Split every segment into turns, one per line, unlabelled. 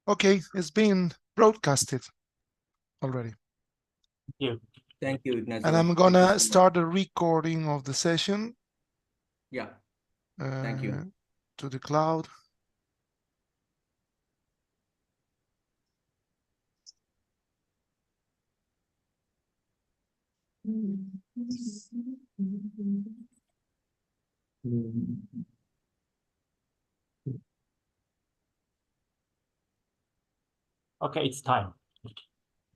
Okay, it's been broadcasted already.
Thank you, Ignacio.
And I'm gonna start the recording of the session.
Yeah. Thank you.
To the cloud.
Okay, it's time.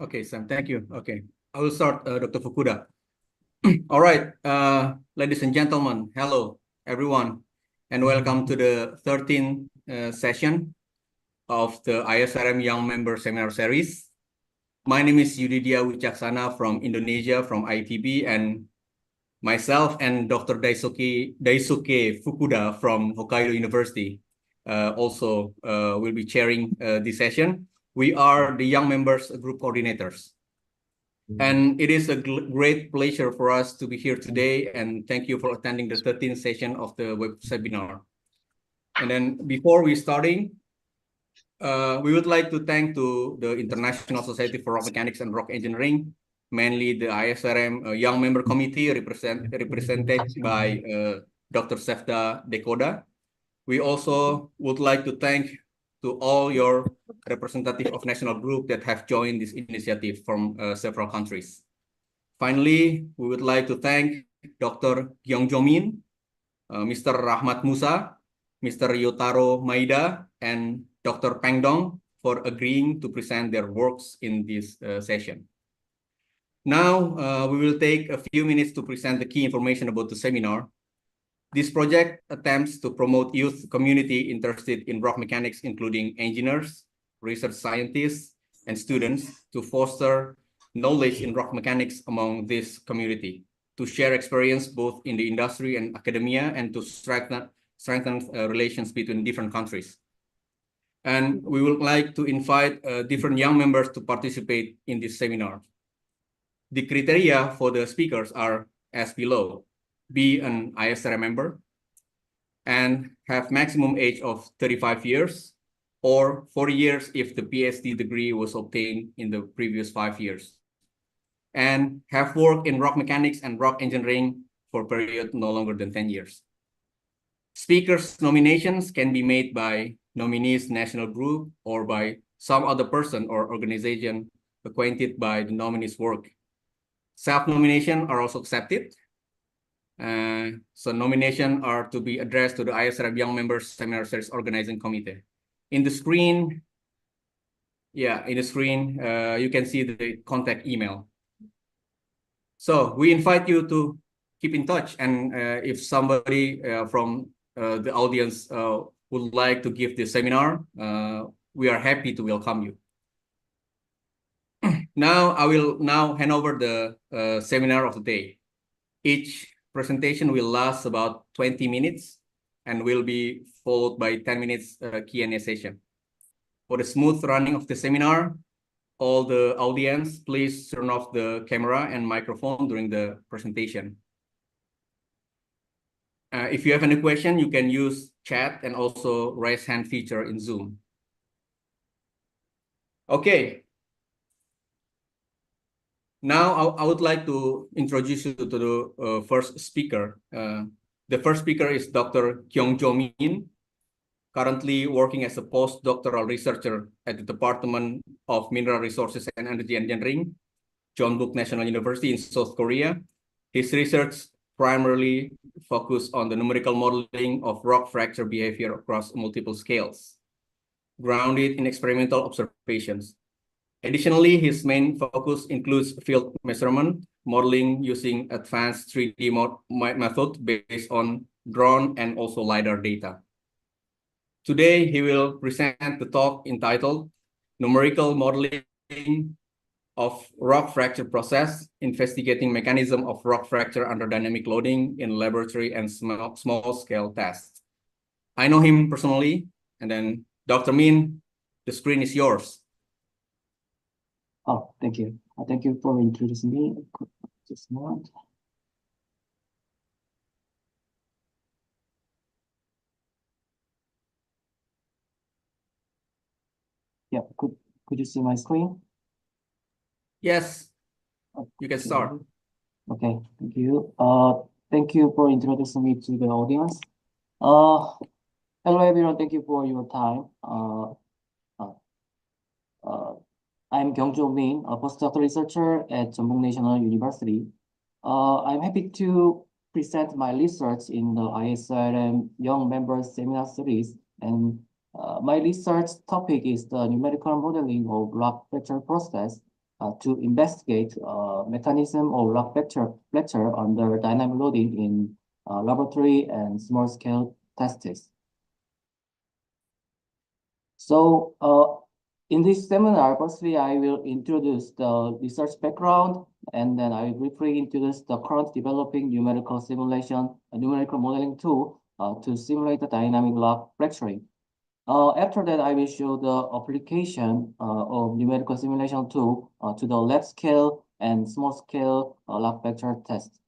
Okay, Sam, thank you. Okay, I will start, Dr. Fukuda. All right, ladies and gentlemen, hello, everyone, and welcome to the 13th session of the ISRM Young Member Seminar Series. My name is Yudidia Wicaksana from Indonesia, from ITB, and myself and Dr. Daisuke Fukuda from Hokkaido University also will be chairing this session. We are the Young Members Group Coordinators. And it is a great pleasure for us to be here today, and thank you for attending the 13th session of the web seminar. And then before we starting, we would like to thank to the International Society for Rock Mechanics and Rock Engineering, mainly the ISRM Young Member Committee represented by Dr. Sefda Dekoda. We also would like to thank to all your representative of national group that have joined this initiative from several countries. Finally, we would like to thank Dr. Gyeongjo Min, Mr. Rachmat Musa, Mr. Yutaro Maeda, and Dr. Peng Dong for agreeing to present their works in this session. Now, we will take a few minutes to present the key information about the seminar. This project attempts to promote youth community interested in rock mechanics, including engineers, research scientists, and students, to foster knowledge in rock mechanics among this community, to share experience both in the industry and academia, and to strengthen relations between different countries. And we would like to invite different young members to participate in this seminar. The criteria for the speakers are as below: be an ISRM member and have maximum age of 35 years or 40 years if the PhD degree was obtained in the previous 5 years, and have worked in rock mechanics and rock engineering for a period no longer than 10 years. Speakers' nominations can be made by nominees' national group or by some other person or organization acquainted by the nominee's work. Self-nomination are also accepted. So nomination are to be addressed to the ISRM Young Members Seminar Series Organizing Committee. In the screen, you can see the contact email. So we invite you to keep in touch, and if somebody from the audience would like to give the seminar, we are happy to welcome you. Now, I will hand over the seminar of the day. Each presentation will last about 20 minutes and will be followed by 10 minutes Q&A session. For the smooth running of the seminar, all the audience, please turn off the camera and microphone during the presentation. If you have any question, you can use chat and also raise hand feature in Zoom. Okay. Now, I would like to introduce you to the first speaker. The first speaker is Dr. Gyeongjo Min, currently working as a postdoctoral researcher at the Department of Mineral Resources and Energy Engineering, Jeonbuk National University in South Korea. His research primarily focused on the numerical modeling of rock fracture behavior across multiple scales, grounded in experimental observations. Additionally, his main focus includes field measurement, modeling using advanced 3D method based on drone and also LiDAR data. Today, he will present the talk entitled Numerical Modeling of Rock Fracture Process, Investigating Mechanism of Rock Fracture Under Dynamic Loading in Laboratory and Small-Scale Tests. I know him personally, and then Dr. Min, the screen is yours.
Oh, thank you. Thank you for introducing me. Just a moment. Yeah, could you see my screen?
Yes, you can start.
Okay, thank you. Thank you for introducing me to the audience. Hello everyone, thank you for your time. I'm Gyeongjo Min, a postdoctoral researcher at Jeonbuk National University. I'm happy to present my research in the ISRM Young Members Seminar Series, and my research topic is the numerical modeling of rock fracture process to investigate mechanism of rock fracture under dynamic loading in laboratory and small-scale tests. So in this seminar, firstly, I will introduce the research background, and then I will briefly introduce the current developing numerical simulation, numerical modeling tool to simulate the dynamic rock fracturing. After that, I will show the application of numerical simulation tool to the lab scale and small scale rock fracture test.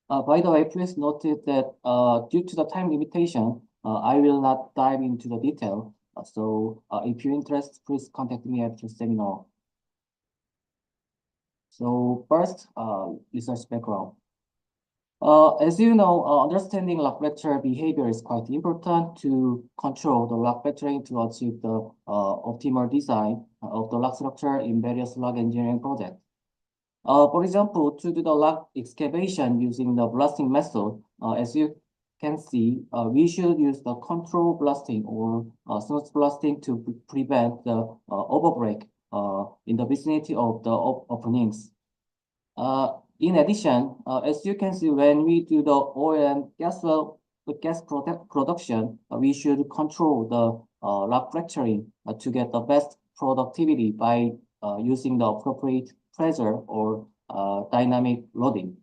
By the way, please note that due to the time limitation, I will not dive into the detail. So if you're interested, please contact me after seminar. So first, research background. As you know, understanding rock fracture behavior is quite important to control the rock fracturing to achieve the optimal design of the rock structure in various rock engineering projects. For example, to do the rock excavation using the blasting method, as you can see, we should use the control blasting or smooth blasting to prevent the overbreak in the vicinity of the openings. In addition, as you can see, when we do the oil and gas production, we should control the rock fracturing to get the best productivity by using the appropriate pressure or dynamic loading.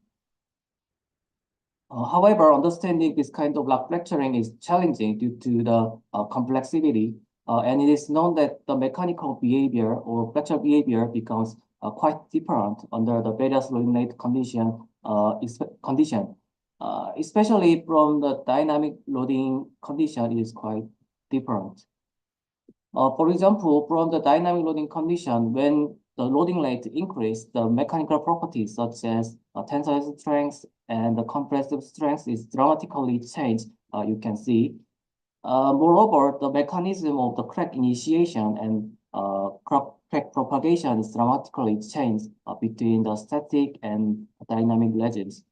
However, understanding this kind of rock fracturing is challenging due to the complexity, and it is known that the mechanical behavior or fracture behavior becomes quite different under the various loading rate condition, especially from the dynamic loading condition is quite different. For example, from the dynamic loading condition, when the loading rate increase, the mechanical properties such as tensile strength and the compressive strength is dramatically changed, you can see. Moreover, the mechanism of the crack initiation and crack propagation is dramatically changed between the static and dynamic regimes.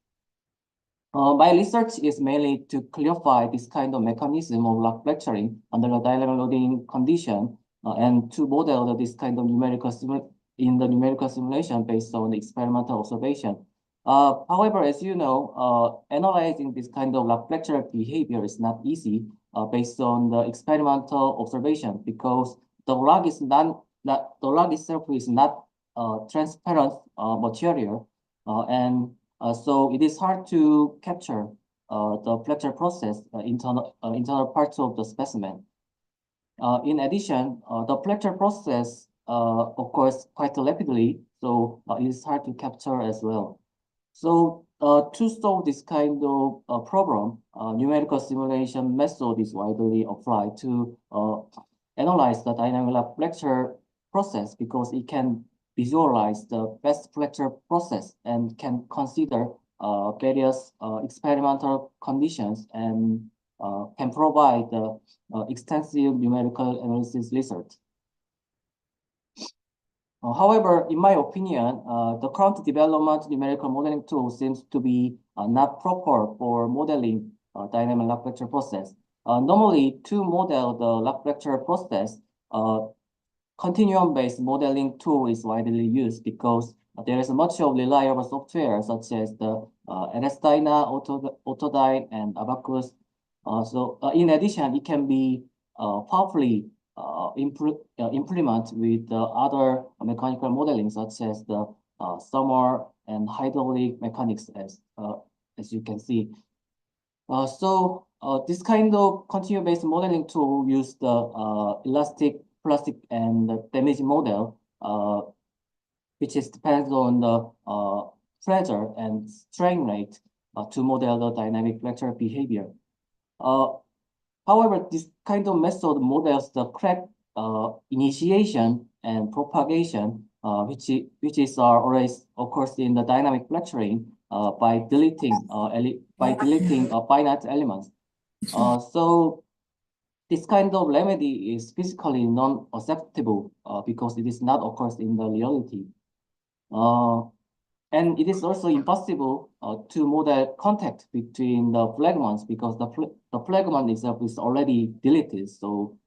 My research is mainly to clarify this kind of mechanism of rock fracturing under the dynamic loading condition and to model this kind of numerical simulation based on the experimental observation. However, as you know, analyzing this kind of rock fracture behavior is not easy based on the experimental observation because the rock itself is not transparent material, and so it is hard to capture the fracture process internal parts of the specimen. In addition, the fracture process occurs quite rapidly, so it is hard to capture as well. So to solve this kind of problem, numerical simulation method is widely applied to analyze the dynamic rock fracture process because it can visualize the best fracture process and can consider various experimental conditions and can provide extensive numerical analysis research. However, in my opinion, the current development numerical modeling tool seems to be not proper for modeling dynamic rock fracture process. Normally, to model the rock fracture process, continuum-based modeling tool is widely used because there is much of reliable software such as the LS-DYNA, Autodyne, and Abacus. In addition, it can be powerfully implement with the other mechanical modeling such as the thermal and hydraulic mechanics as you can see. This kind of continuum-based modeling tool use the elastic, plastic, and damage model, which is depends on the pressure and strain rate to model the dynamic fracture behavior. However, this kind of method models the crack initiation and propagation, which always occurs in the dynamic fracturing by deleting finite elements. So this kind of remedy is physically non-acceptable because it is not occurs in the reality. And it is also impossible to model contact between the fragments because the fragment itself is already deleted. So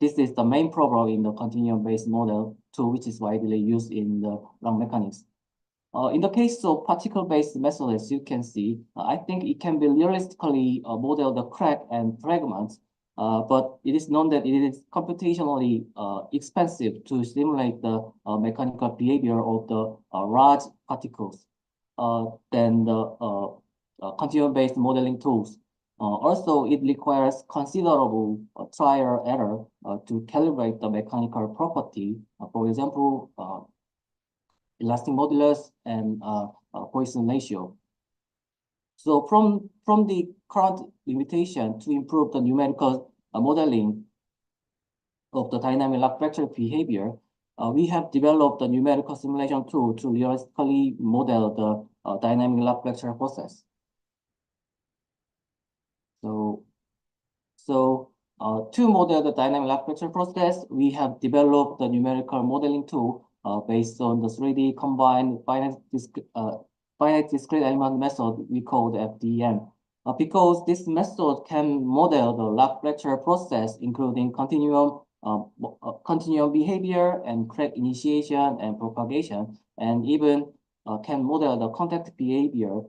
this is the main problem in the continuum-based model tool, which is widely used in the lung mechanics. In the case of particle-based method, as you can see, I think it can be realistically model the crack and fragments, but it is known that it is computationally expensive to simulate the mechanical behavior of the large particles than the continuum-based modeling tools. Also, it requires considerable trial error to calibrate the mechanical property. For example, elastic modulus and Poisson ratio. So from the current limitation to improve the numerical modeling of the dynamic log fracture behavior, we have developed a numerical simulation tool to realistically model the dynamic log fracture process. So to model the dynamic log fracture process, we have developed the numerical modeling tool based on the 3D combined finite discrete element method we call the FDM. Because this method can model the log fracture process, including continuum behavior and crack initiation and propagation, and even can model the contact behavior,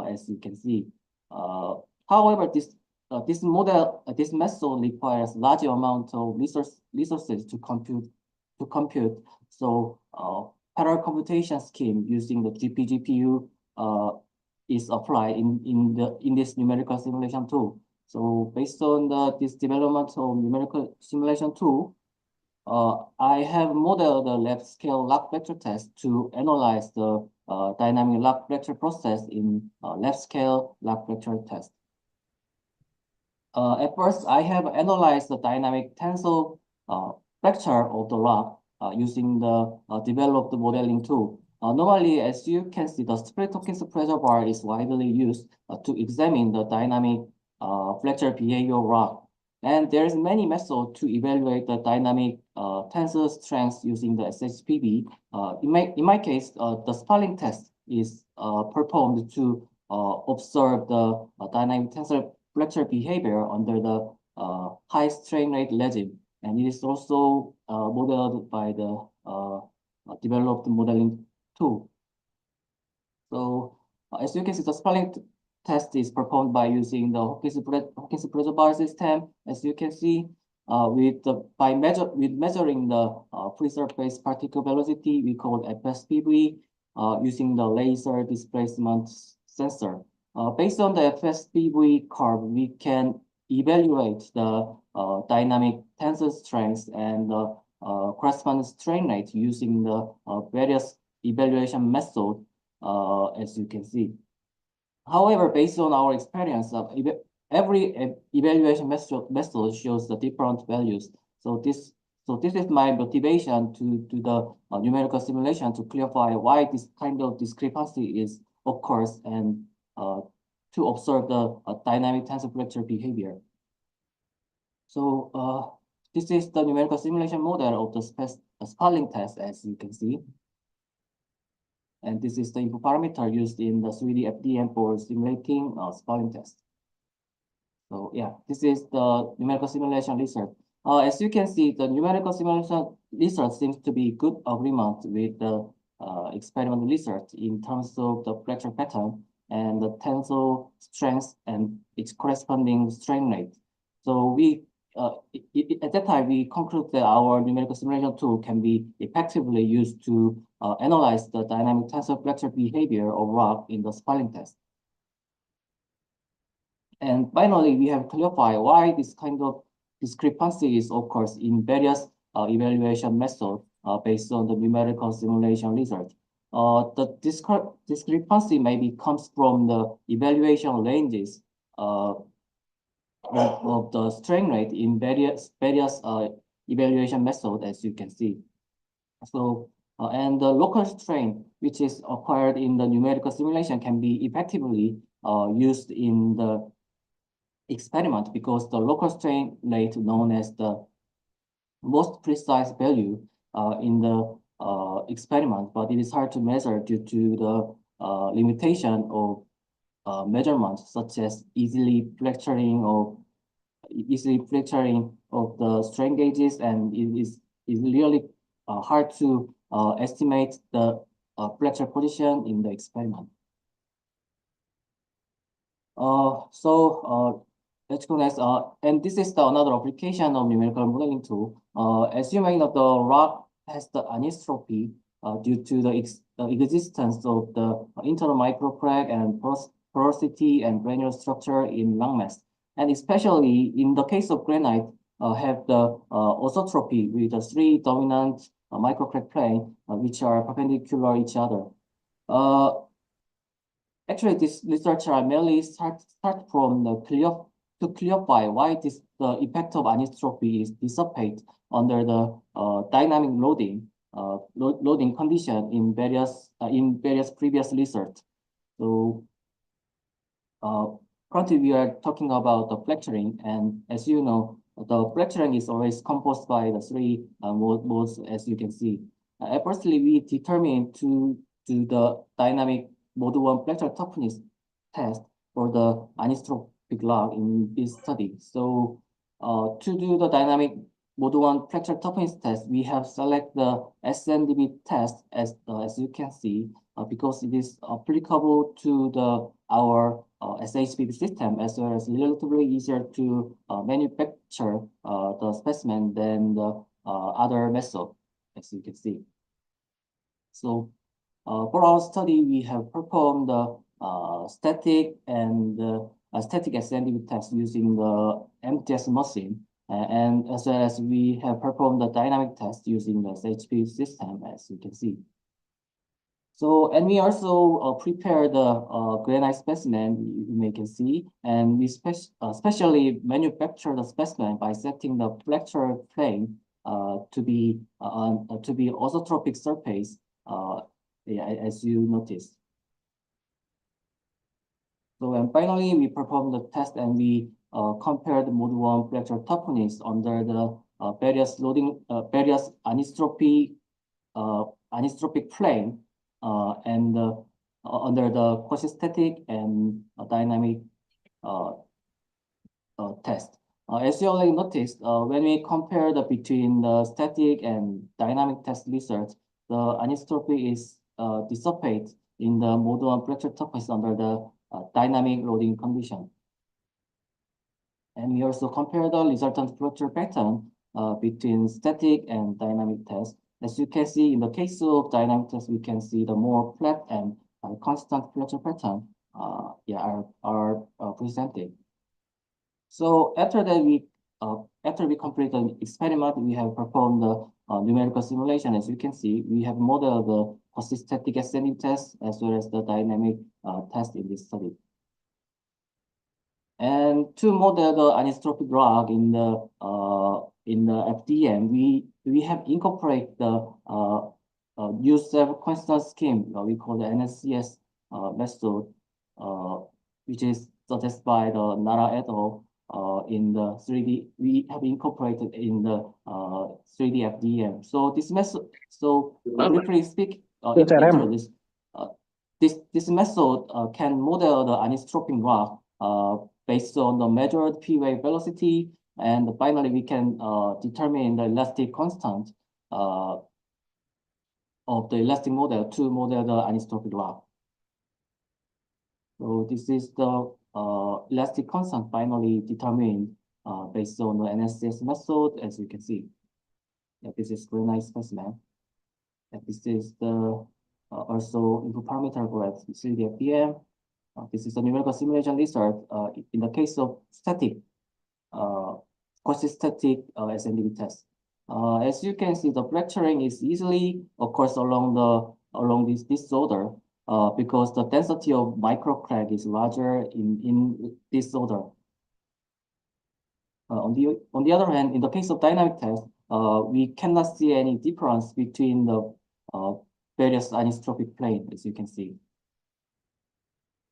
as you can see. However, this method requires large amount of resources to compute. So parallel computation scheme using the GPGPU is applied in this numerical simulation tool. So based on this development of numerical simulation tool, I have modeled the left scale log vector test to analyze the dynamic log vector process in left scale log vector test. At first, I have analyzed the dynamic tensor fracture of the rock using the developed modeling tool. Normally, as you can see, the Split-Hawkins pressure bar is widely used to examine the dynamic fracture behavior of rock. And there's many methods to evaluate the dynamic tensor strength using the SHPB. In my case, the Sparling test is performed to observe the dynamic tensor fracture behavior under the high strain rate regime. And it is also modeled by the developed modeling tool. So as you can see, the Sparling test is performed by using the Hawkins pressure bar system. As you can see, measuring the free surface particle velocity, we call FSPV, using the laser displacement sensor. Based on the FSPV curve, we can evaluate the dynamic tensor strength and the corresponding strain rate using the various evaluation methods, as you can see. However, based on our experience, every evaluation method shows the different values. So this is my motivation to do the numerical simulation to clarify why this kind of discrepancy occurs and to observe the dynamic tensor fracture behavior. So this is the numerical simulation model of the Sparling test, as you can see. And this is the input parameter used in the 3D FDM for simulating Sparling test. So yeah, this is the numerical simulation result. As you can see, the numerical simulation result seems to be good agreement with the experimental result in terms of the fracture pattern and the tensor strength and its corresponding strain rate. So at that time, we conclude that our numerical simulation tool can be effectively used to analyze the dynamic tensor fracture behavior of rock in the Sparling test. And finally, we have clarified why this kind of discrepancies occurs in various evaluation methods based on the numerical simulation result. The discrepancy maybe comes from the evaluation ranges of the strain rate in various evaluation method, as you can see. So, and the local strain, which is acquired in the numerical simulation, can be effectively used in the experiment because the local strain rate known as the most precise value in the experiment, but it is hard to measure due to the limitation of measurements such as easily fracturing of the strain gauges, and it is really hard to estimate the fracture position in the experiment. Let's go next. And this is another application of numerical modeling tool. As you may know, the rock has the anisotropy due to the existence of the internal microcrack and porosity and granular structure in landmass. And especially in the case of granite, have the anisotropy with the three dominant microcrack plane, which are perpendicular each other. Actually, this research mainly start from the to clarify why the effect of anisotropy is dissipate under the dynamic loading condition in various previous research. So currently we are talking about the fracturing, and as you know, the fracturing is always composed by the three modes, as you can see. Firstly, we determine to do the dynamic mode 1 fracture toughness test for the anisotropic log in this study. So to do the dynamic mode 1 fracture toughness test, we have select the SNDB test as you can see, because it is applicable to our SHBB system, as well as relatively easier to manufacture the specimen than the other method, as you can see. So for our study, we have performed the static SNDB test using the MTS machine, and as well as we have performed the dynamic test using the SHBB system, as you can see. So, and we also prepare the granite specimen, you can see, and we especially manufacture the specimen by setting the fracture plane to be orthotropic surface, as you notice. So, and finally, we perform the test and we compare the mode 1 fracture toughness under the various anisotropic plane and under the quasi-static and dynamic test. As you already noticed, when we compare between the static and dynamic test research, the anisotropy is dissipate in the mode 1 fracture toughness under the dynamic loading condition. And we also compare the resultant fracture pattern between static and dynamic test. As you can see, in the case of dynamic test, we can see the more flat and constant fracture pattern are presented. So after that, after we complete the experiment, we have performed the numerical simulation. As you can see, we have modeled the quasi-static ascending test as well as the dynamic test in this study. And to model the anisotropic rock in the FDM, we have incorporated the U7 constant scheme we call the NSCS method, which is suggested by the Nara et al. In the 3D. We have incorporated in the 3D FDM. So this method, briefly speak, this method can model the anisotropic rock based on the measured P-wave velocity, and finally we can determine the elastic constant of the elastic model to model the anisotropic rock. So this is the elastic constant finally determined based on the NSCS method, as you can see. This is granite specimen. This is the also input parameter graph, 3D FDM. This is the numerical simulation research in the case of static, quasi-static SNDB test. As you can see, the fracturing is easily occurs along this disorder because the density of microcrack is larger in this order. On the other hand, in the case of dynamic test, we cannot see any difference between the various anisotropic planes, as you can see.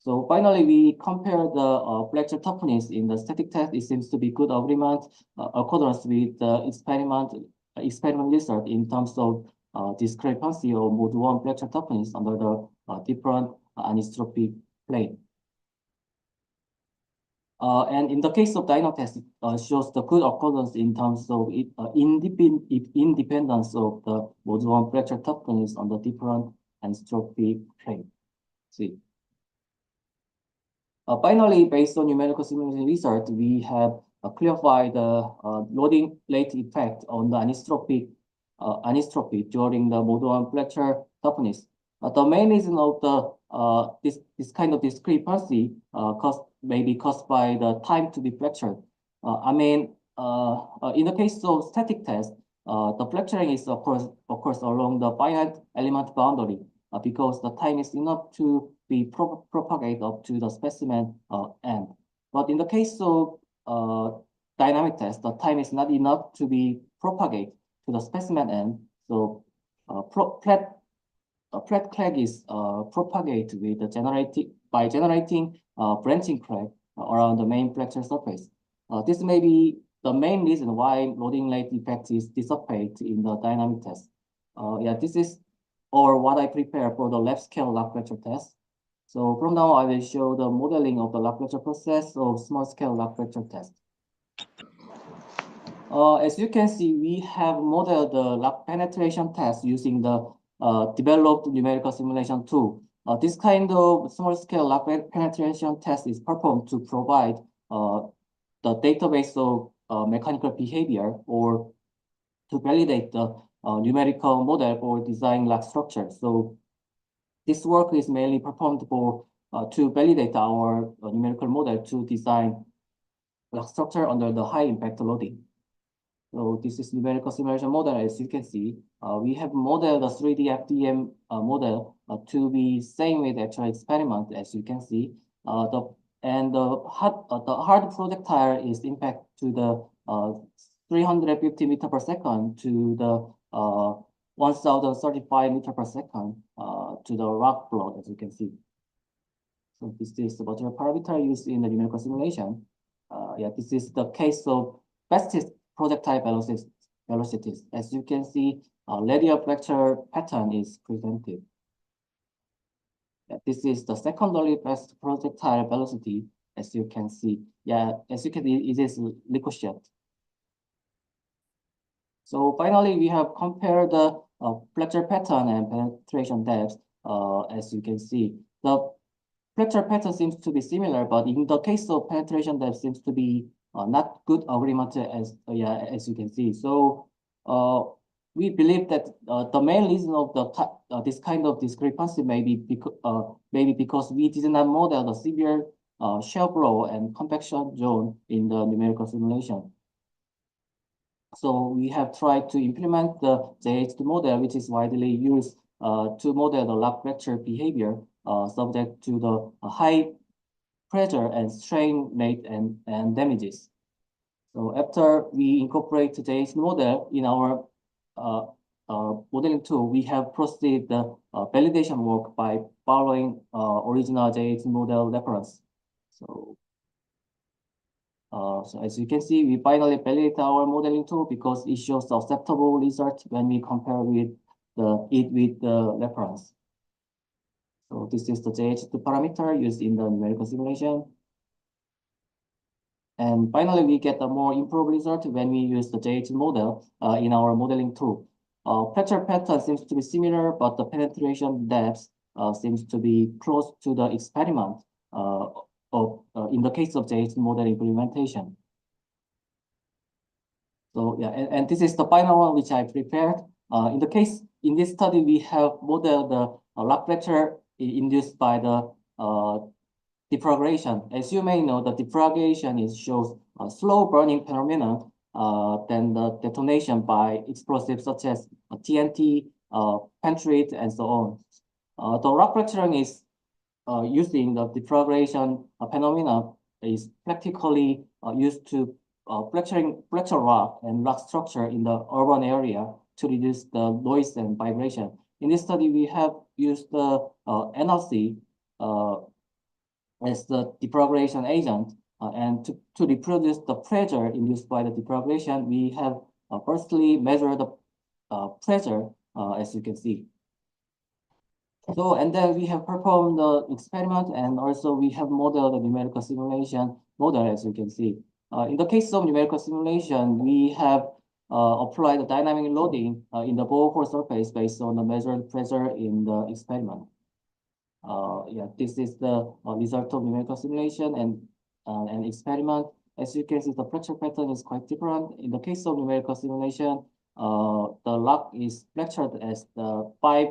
So finally, we compare the fracture toughness in the static test. It seems to be good agreement accordance with the experiment result in terms of discrepancy of mode 1 fracture toughness under the different anisotropic plane. And in the case of dyno test, it shows the good accordance in terms of independence of the mode 1 fracture toughness on the different anisotropic plane. See. Finally, based on numerical simulation result, we have clarified the loading rate effect on the anisotropy during the mode 1 fracture toughness. The main reason of the this kind of discrepancy may be caused by the time to be fractured. In the case of static test, the fracturing is occurs along the finite element boundary because the time is enough to be propagate up to the specimen end. But in the case of dynamic test, the time is not enough to be propagate to the specimen end. So flat crack is propagated with the generating branching crack around the main fracture surface. This may be the main reason why loading rate effect is dissipate in the dynamic test. This is what I prepare for the lab scale log fracture test. So from now, I will show the modeling of the log fracture process of small scale log fracture test. As you can see, we have modeled the log penetration test using the developed numerical simulation tool. This kind of small scale log penetration test is performed to provide the database of mechanical behavior or to validate the numerical model for design log structure. So this work is mainly performed for to validate our numerical model to design log structure under the high impact loading. So this is numerical simulation model. As you can see, we have modeled the 3D FDM model to be same with actual experiment. As you can see, the hard projectile is impact to the 350 meter per second to the 1035 meter per second to the rock floor, as you can see. So this is the material parameter used in the numerical simulation. This is the case of fastest projectile velocities. As you can see, radial fracture pattern is presented. This is the secondary best projectile velocity, as you can see. As you can see, it is ricochet. So finally, we have compared the fracture pattern and penetration depth. As you can see, the fracture pattern seems to be similar, but in the case of penetration depth seems to be not good agreement as you can see. So we believe that the main reason of the this kind of discrepancy may be because we did not model the severe shear blow and compaction zone in the numerical simulation. So we have tried to implement the JH2 model, which is widely used to model the log fracture behavior subject to the high pressure and strain rate and damages. So after we incorporate the JH2 model in our modeling tool, we have proceeded the validation work by following original JH2 model reference. So as you can see, we finally validate our modeling tool because it shows acceptable result when we compare with the reference. So this is the JH2 parameter used in the numerical simulation. And finally, we get a more improved result when we use the JH2 model in our modeling tool. Fracture pattern seems to be similar, but the penetration depth seems to be close to the experiment in the case of JH2 model implementation. So and this is the final one which I prepared. In this study, we have modeled the log fracture induced by the deflagration. As you may know, the deflagration shows a slow burning phenomenon than the detonation by explosives such as TNT, penetrate, and so on. The rock fracturing is using the deflagration phenomena is practically used to fracture rock and rock structure in the urban area to reduce the noise and vibration. In this study, we have used the NRC as the deflagration agent, and to reproduce the pressure induced by the deflagration, we have firstly measured the pressure, as you can see. So, and then we have performed the experiment, and also we have modeled the numerical simulation model, as you can see. In the case of numerical simulation, we have applied the dynamic loading in the borehole surface based on the measured pressure in the experiment. Yeah, this is the result of numerical simulation and experiment. As you can see, the fracture pattern is quite different. In the case of numerical simulation, the rock is fractured as the 5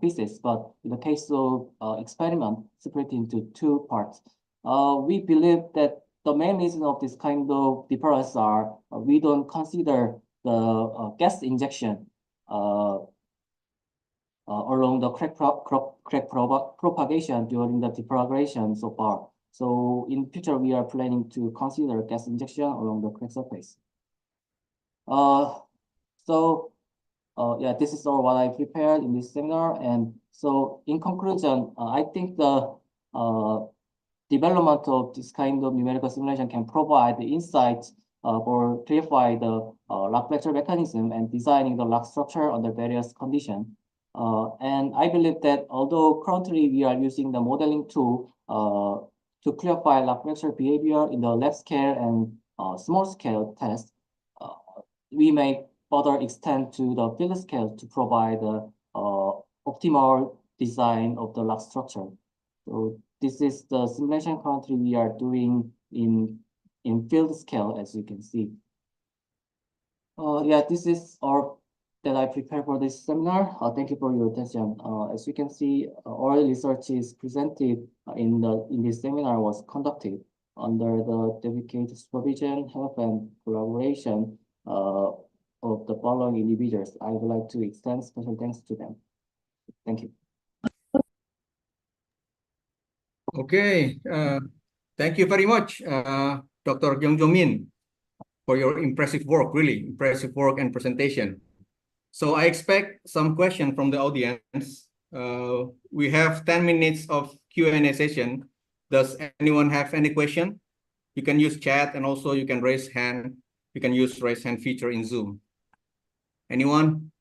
pieces, but in the case of experiment, split into 2 parts. We believe that the main reason of this kind of difference are we don't consider the gas injection along the crack propagation during the deflagration so far. So in future, we are planning to consider gas injection along the crack surface. Yeah, this is all what I prepared in this seminar. And so in conclusion, I think the development of this kind of numerical simulation can provide the insights for clarify the rock fracture mechanism and designing the rock structure under various conditions. And I believe that although currently we are using the modeling tool to clarify rock fracture behavior in the lab scale and small scale tests, we may further extend to the field scale to provide the optimal design of the rock structure. So this is the simulation currently we are doing in field scale, as you can see. Yeah, this is all that I prepared for this seminar. Thank you for your attention. As you can see, all research is presented in this seminar was conducted under the dedicated supervision, help, and collaboration of the following individuals. I would like to extend special thanks to them. Thank you.
Okay, thank you very much, Dr. Gyeongjo Min, for your impressive work, really impressive work and presentation. So I expect some question from the audience. We have 10 minutes of Q&A session. Does anyone have any question? You can use chat, and also you can raise hand. You can use raise hand feature in Zoom. Anyone?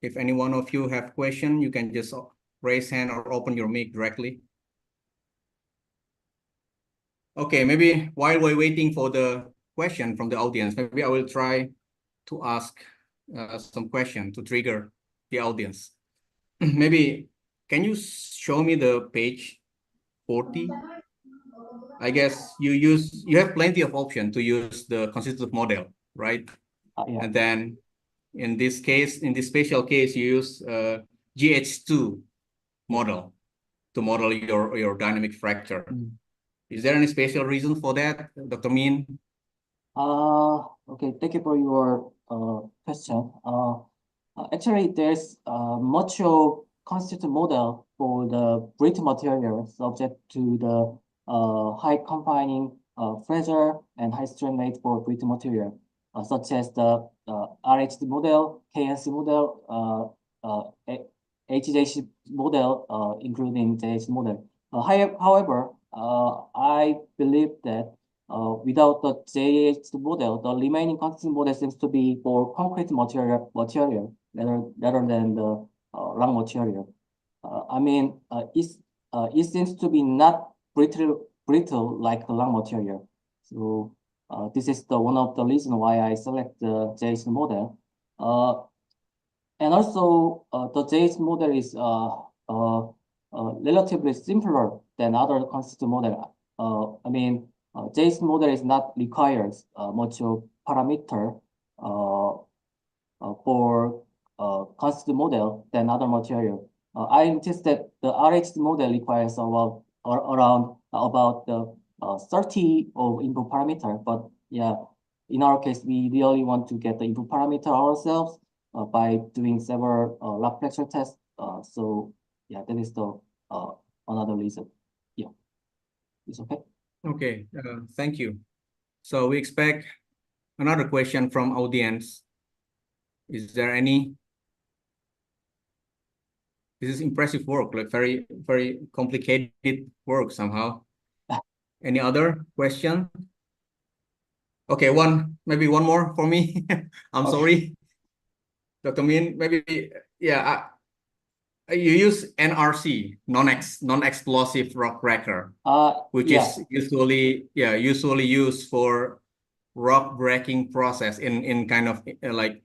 If any one of you have question, you can just raise hand or open your mic directly. Okay, maybe while we're waiting for the question from the audience, maybe I will try to ask some question to trigger the audience. Maybe, can you show me the page 40? I guess you have plenty of option to use the constitutive model, right?
Yeah.
And then in this case, in this special case, you use GH2 model to model your dynamic fracture. Is there any special reason for that, Dr. Min?
Okay, thank you for your question. Actually, there's much of constitutive model for the brittle material subject to the high confining pressure and high strain rate for brittle material, such as the RHD model, KNC model, HJC model, including JH model. However, I believe that without the JH model, the remaining constitutive model seems to be for concrete material rather than the rock material. I mean, it seems to be not brittle like the rock material. So this is one of the reasons why I select the JH model. And also, the JH model is relatively simpler than other constitutive model. I mean, JH model is not requires much of parameter for constitutive model than other material. I noticed that the RHD model requires around about 30 of input parameter, but yeah, in our case, we really want to get the input parameter ourselves by doing several rock fracture tests. So yeah, that is the another reason. Yeah, it's okay.
Okay, thank you. So we expect another question from audience. Is there any? This is impressive work, like very, very complicated work somehow. Any other question? Okay, maybe one more for me. I'm
Okay.
sorry, Dr. Min. Maybe, yeah, you use NRC, non-explosive rock cracker, which
Yeah.
is usually used for rock breaking process in kind of like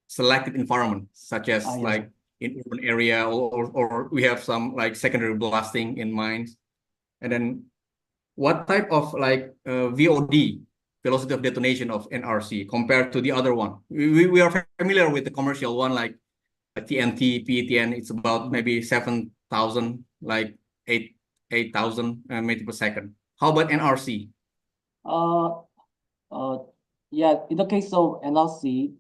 selected environment, such as
Yes.
like in urban area, or we have some like secondary blasting in mines. And then what type of like VOD, velocity of detonation of NRC, compared to the other one? We are familiar with the commercial one, like TNT, PETN. It's about maybe 7,000, like 8,000 meter per second. How about NRC?
Yeah, in the case of NRC,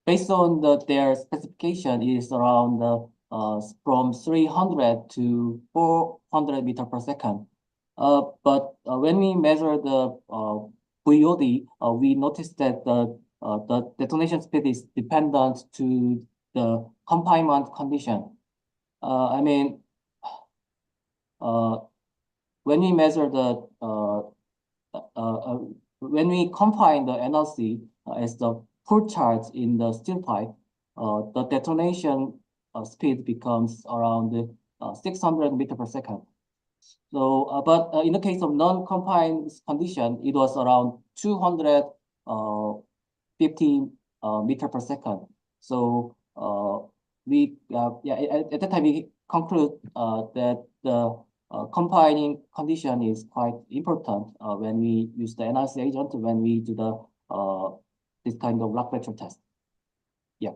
based on their specification is around from 300 to 400 meter per second. But when we measure the VOD, we noticed that the detonation speed is dependent to the confinement condition. I mean, when we measure when we confine the NRC as the full charge in the steel pipe, the detonation speed becomes around 600 meter per second. So, but in the case of non-confined condition, it was around 250 meter per second. So at that time we conclude that the confining condition is quite important when we use the NRC agent when we do the this kind of rock fracture test. Yeah.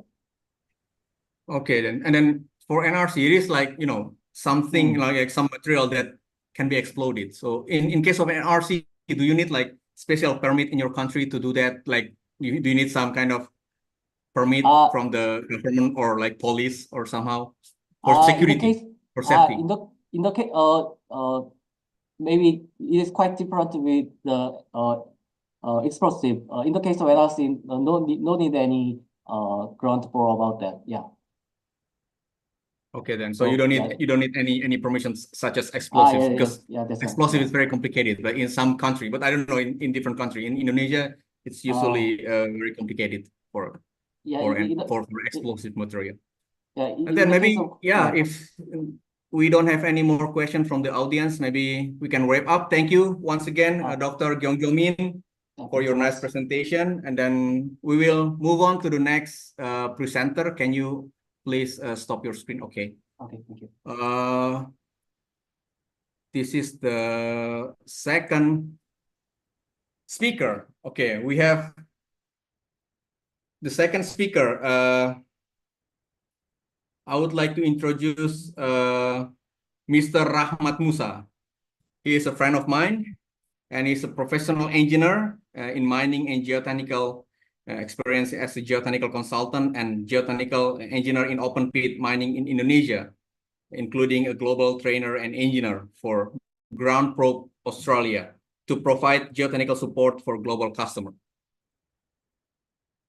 Okay, then, and then for NRC, it is like, you know, something like some material that can be exploded. So in case of NRC, do you need like special permit in your country to do that? Like, do you need some kind of permit from the government or like police or somehow for security, for safety?
In the case, maybe it is quite different with the explosive. In the case of NRC, no need any grant for about that. Yeah.
Okay, then. So you don't need any permissions such as explosives, because
that's
explosive
right.
is very complicated. But in some country, but I don't know in different country. In Indonesia, it's usually very complicated for explosive material.
Yeah,
and then maybe if we don't have any more questions from the audience, maybe we can wrap up. Thank you once again, Dr. Gyeongjo Min, for your nice presentation. And then we will move on to the next presenter. Can you please stop your screen? Okay.
Okay, thank you.
This is the second speaker. Okay, we have the second speaker. I would like to introduce Mr. Rachmat Musa. He is a friend of mine, and he's a professional engineer in mining and geotechnical experience as a geotechnical consultant and geotechnical engineer in open pit mining in Indonesia, including a global trainer and engineer for Ground Probe Australia to provide geotechnical support for global customers.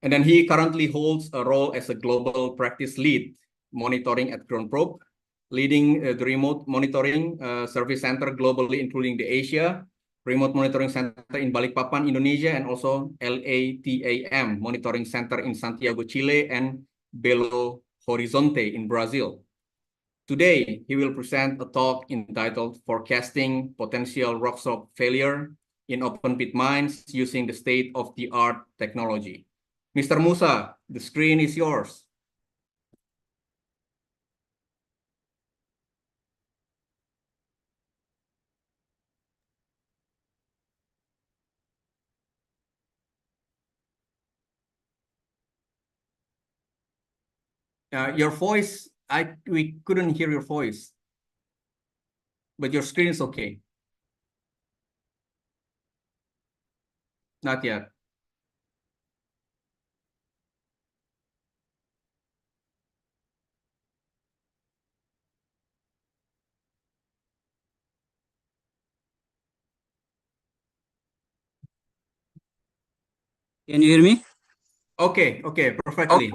And then he currently holds a role as a global practice lead monitoring at Ground Probe, leading the remote monitoring service center globally, including the Asia, remote monitoring center in Balikpapan, Indonesia, and also LATAM monitoring center in Santiago, Chile, and Belo Horizonte in Brazil. Today, he will present a talk entitled Forecasting Potential Rockstop Failure in Open Pit Mines Using the State-of-the-Art Technology. Mr. Musa, the screen is yours. Your voice, we couldn't hear your voice, but your screen is okay. Not yet.
Can you hear me?
Okay, perfectly.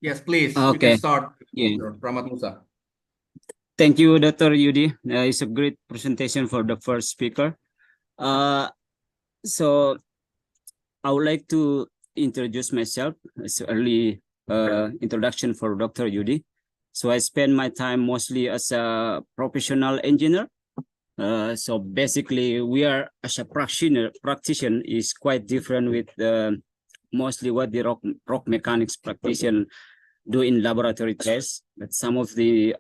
Yes, please. You
Okay.
can start,
Yeah.
Rachmat Musa.
Thank you, Dr. Yudi. It's a great presentation for the first speaker. So I would like to introduce myself as early introduction for Dr. Yudi. So I spend my time mostly as a professional engineer. So basically, we are as a practitioner is quite different with mostly what the rock mechanics practitioner do in laboratory tests. But some of the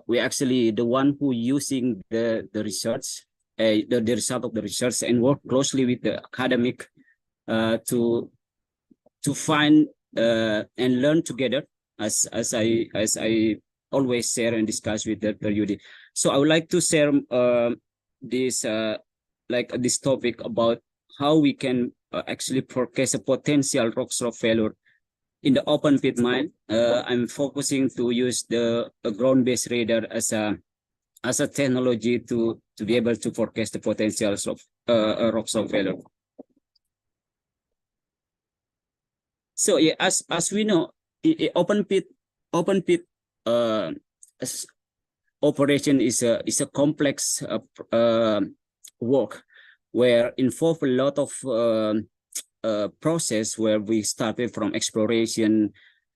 we actually the one who using the research, the result of the research, and work closely with the academic to find and learn together, as I always share and discuss with Dr. Yudi. So I would like to share this this topic about how we can actually forecast a potential rock slump failure in the open pit mine. I'm focusing to use the ground-based radar as a technology to be able to forecast the potentials of rock slump failure. So yeah, as we know, open pit operation is a complex work where involve a lot of process where we started from exploration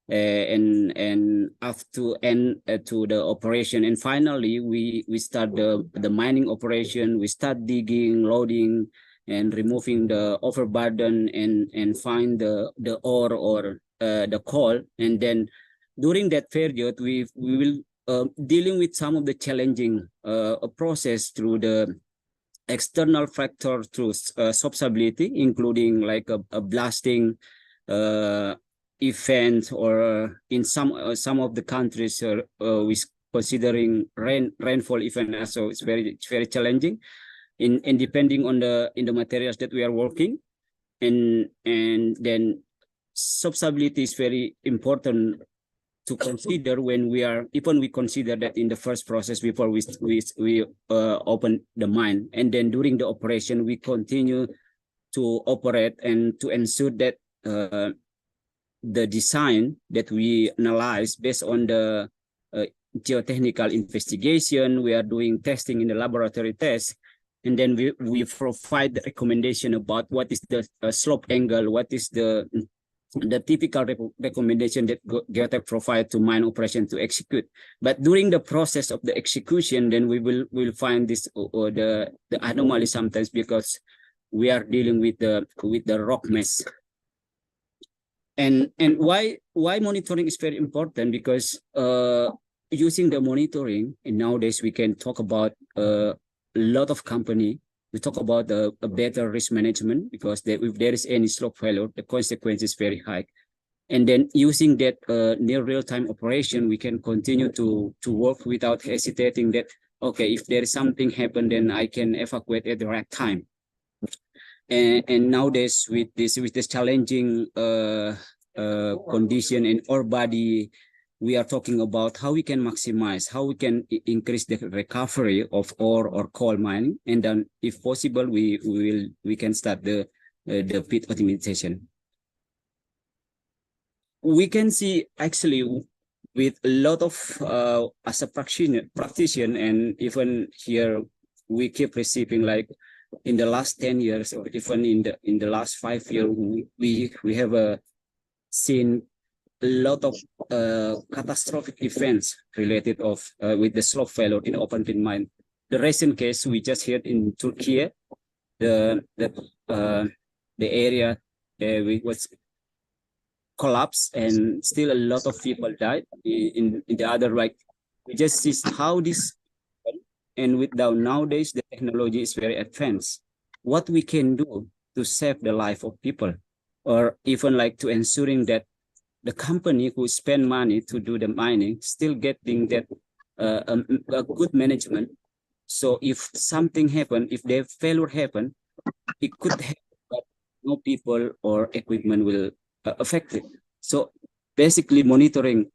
and up to end to the operation, and finally we start the mining operation. We start digging, loading, and removing the overburden and find the ore or the coal. And then during that period, we will dealing with some of the challenging process through the external factor through substability, including like a blasting event, or in some of the countries we considering rainfall event. So it's very challenging in depending on the materials that we are working, and then substability is very important to consider when we consider that in the first process before we open the mine, and then during the operation we continue to operate and to ensure that the design that we analyze based on the geotechnical investigation, we are doing testing in the laboratory test, and then we provide the recommendation about what is the slope angle, what is the typical recommendation that geotech provide to mine operation to execute. But during the process of the execution, then we will find this or the anomaly sometimes, because we are dealing with the rock mass. And why monitoring is very important, because using the monitoring, and nowadays we can talk about a lot of company. We talk about a better risk management, because if there is any slope failure, the consequence is very high. And then using that near real-time operation, we can continue to work without hesitating that, okay, if there is something happen, then I can evacuate at the right time. And nowadays with this challenging condition in our body, we are talking about how we can maximize, how we can increase the recovery of ore or coal mining, and then if possible, we can start the pit optimization. We can see actually with a lot of as a practitioner, and even here we keep receiving, like in the last 10 years or even in the last 5 years, we have seen a lot of catastrophic events related with the slope failure in open pit mine. The recent case we just heard in Turkey, the area was collapsed, and still a lot of people died. In the other, like, we just see how this, and with nowadays the technology is very advanced. What we can do to save the life of people, or even like to ensuring that the company who spend money to do the mining still getting that a good management. So if something happen, if the failure happen, it could happen, but no people or equipment will affect it. So basically monitoring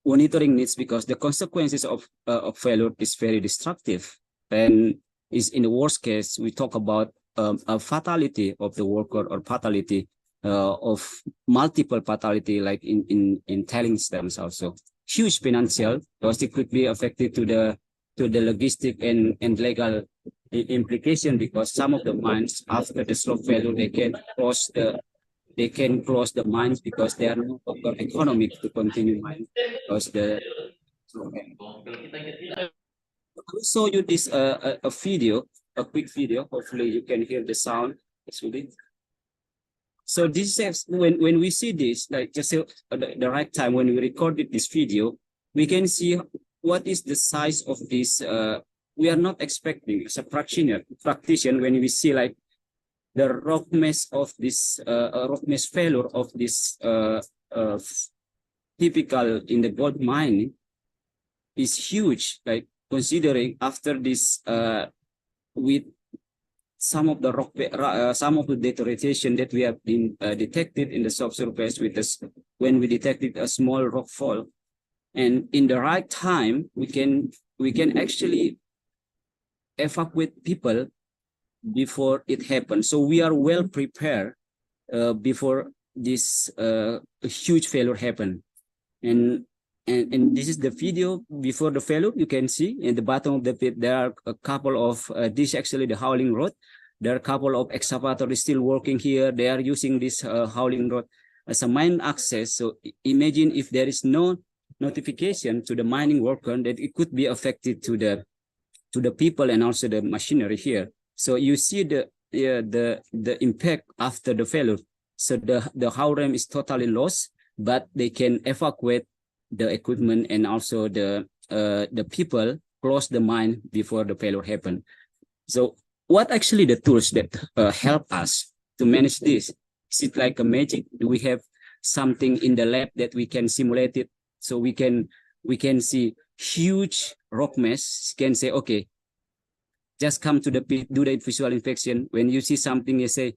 needs, because the consequences of failure is very destructive, and is in the worst case we talk about a fatality of the worker or fatality of multiple fatality, like in tailings dams also. Huge financial, because it could be affected to the logistic and legal implication, because some of the mines after the slope failure they can close the mines because they are no longer economic to continue mining because the I'll show you this a video, a quick video. Hopefully you can hear the sound. So this is when we see this, like just the right time when we recorded this video, we can see what is the size of this. We are not expecting as a practitioner when we see like the rock mass of this rock mass failure of this typical in the gold mine is huge. Like considering after this with some of the rock, some of the deterioration that we have been detected in the subsurface with this, when we detected a small rock fall, and in the right time we can actually evacuate people before it happens. So we are well prepared before this huge failure happened. And this is the video before the failure. You can see in the bottom of the pit there are a couple of this is actually the hauling rod. There are a couple of excavators still working here. They are using this hauling rod as a mine access. So imagine if there is no notification to the mining worker that it could be affected to the people and also the machinery here. So you see the impact after the failure. So the haul ram is totally lost, but they can evacuate the equipment and also the people close the mine before the failure happened. So what actually the tools that help us to manage this? Is it like a magic? Do we have something in the lab that we can simulate it? So we can see huge rock mass, can say, okay, just come to the pit, do the visual inspection. When you see something, you say,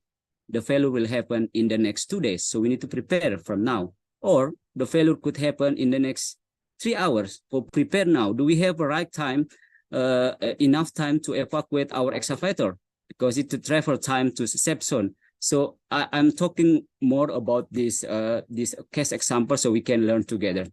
the failure will happen in the next 2 days. So we need to prepare from now. Or the failure could happen in the next 3 hours. So prepare now. Do we have a right time, enough time to evacuate our excavator? Because it's the travel time to safe zone. So I'm talking more about this case example so we can learn together.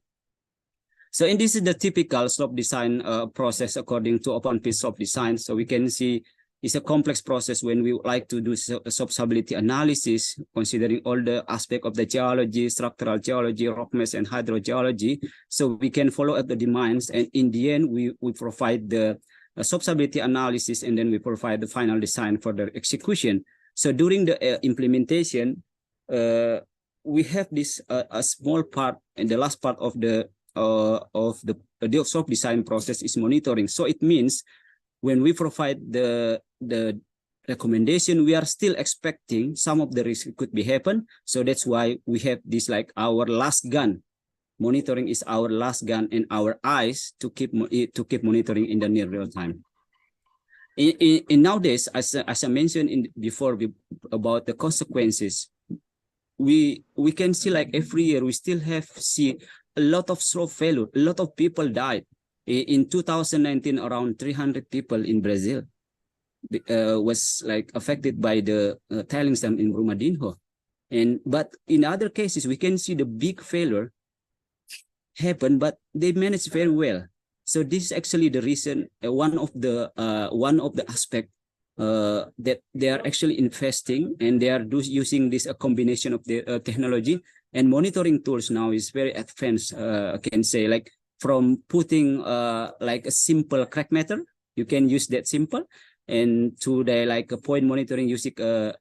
So and this is the typical slope design process according to open pit slope design. So we can see it's a complex process when we like to do slope stability analysis, considering all the aspects of the geology, structural geology, rock mass, and hydrogeology. So we can follow up the demands, and in the end, we provide the slope stability analysis, and then we provide the final design for the execution. So during the implementation, we have this a small part, and the last part of the slope design process is monitoring. So it means when we provide the recommendation, we are still expecting some of the risk could be happen. So that's why we have this like our last gun. Monitoring is our last gun and our eyes to keep monitoring in the near real time. In nowadays, as I mentioned before about the consequences, we can see like every year we still see a lot of slope failure. A lot of people died. In 2019, around 300 people in Brazil was like affected by the tailings dam in Brumadinho. But in other cases, we can see the big failure happen, but they managed very well. So this is actually the reason, one of the aspects that they are actually investing, and they are using this combination of the technology and monitoring tools now is very advanced. I can say like from putting like a simple crack meter, you can use that simple, and to the like a point monitoring using a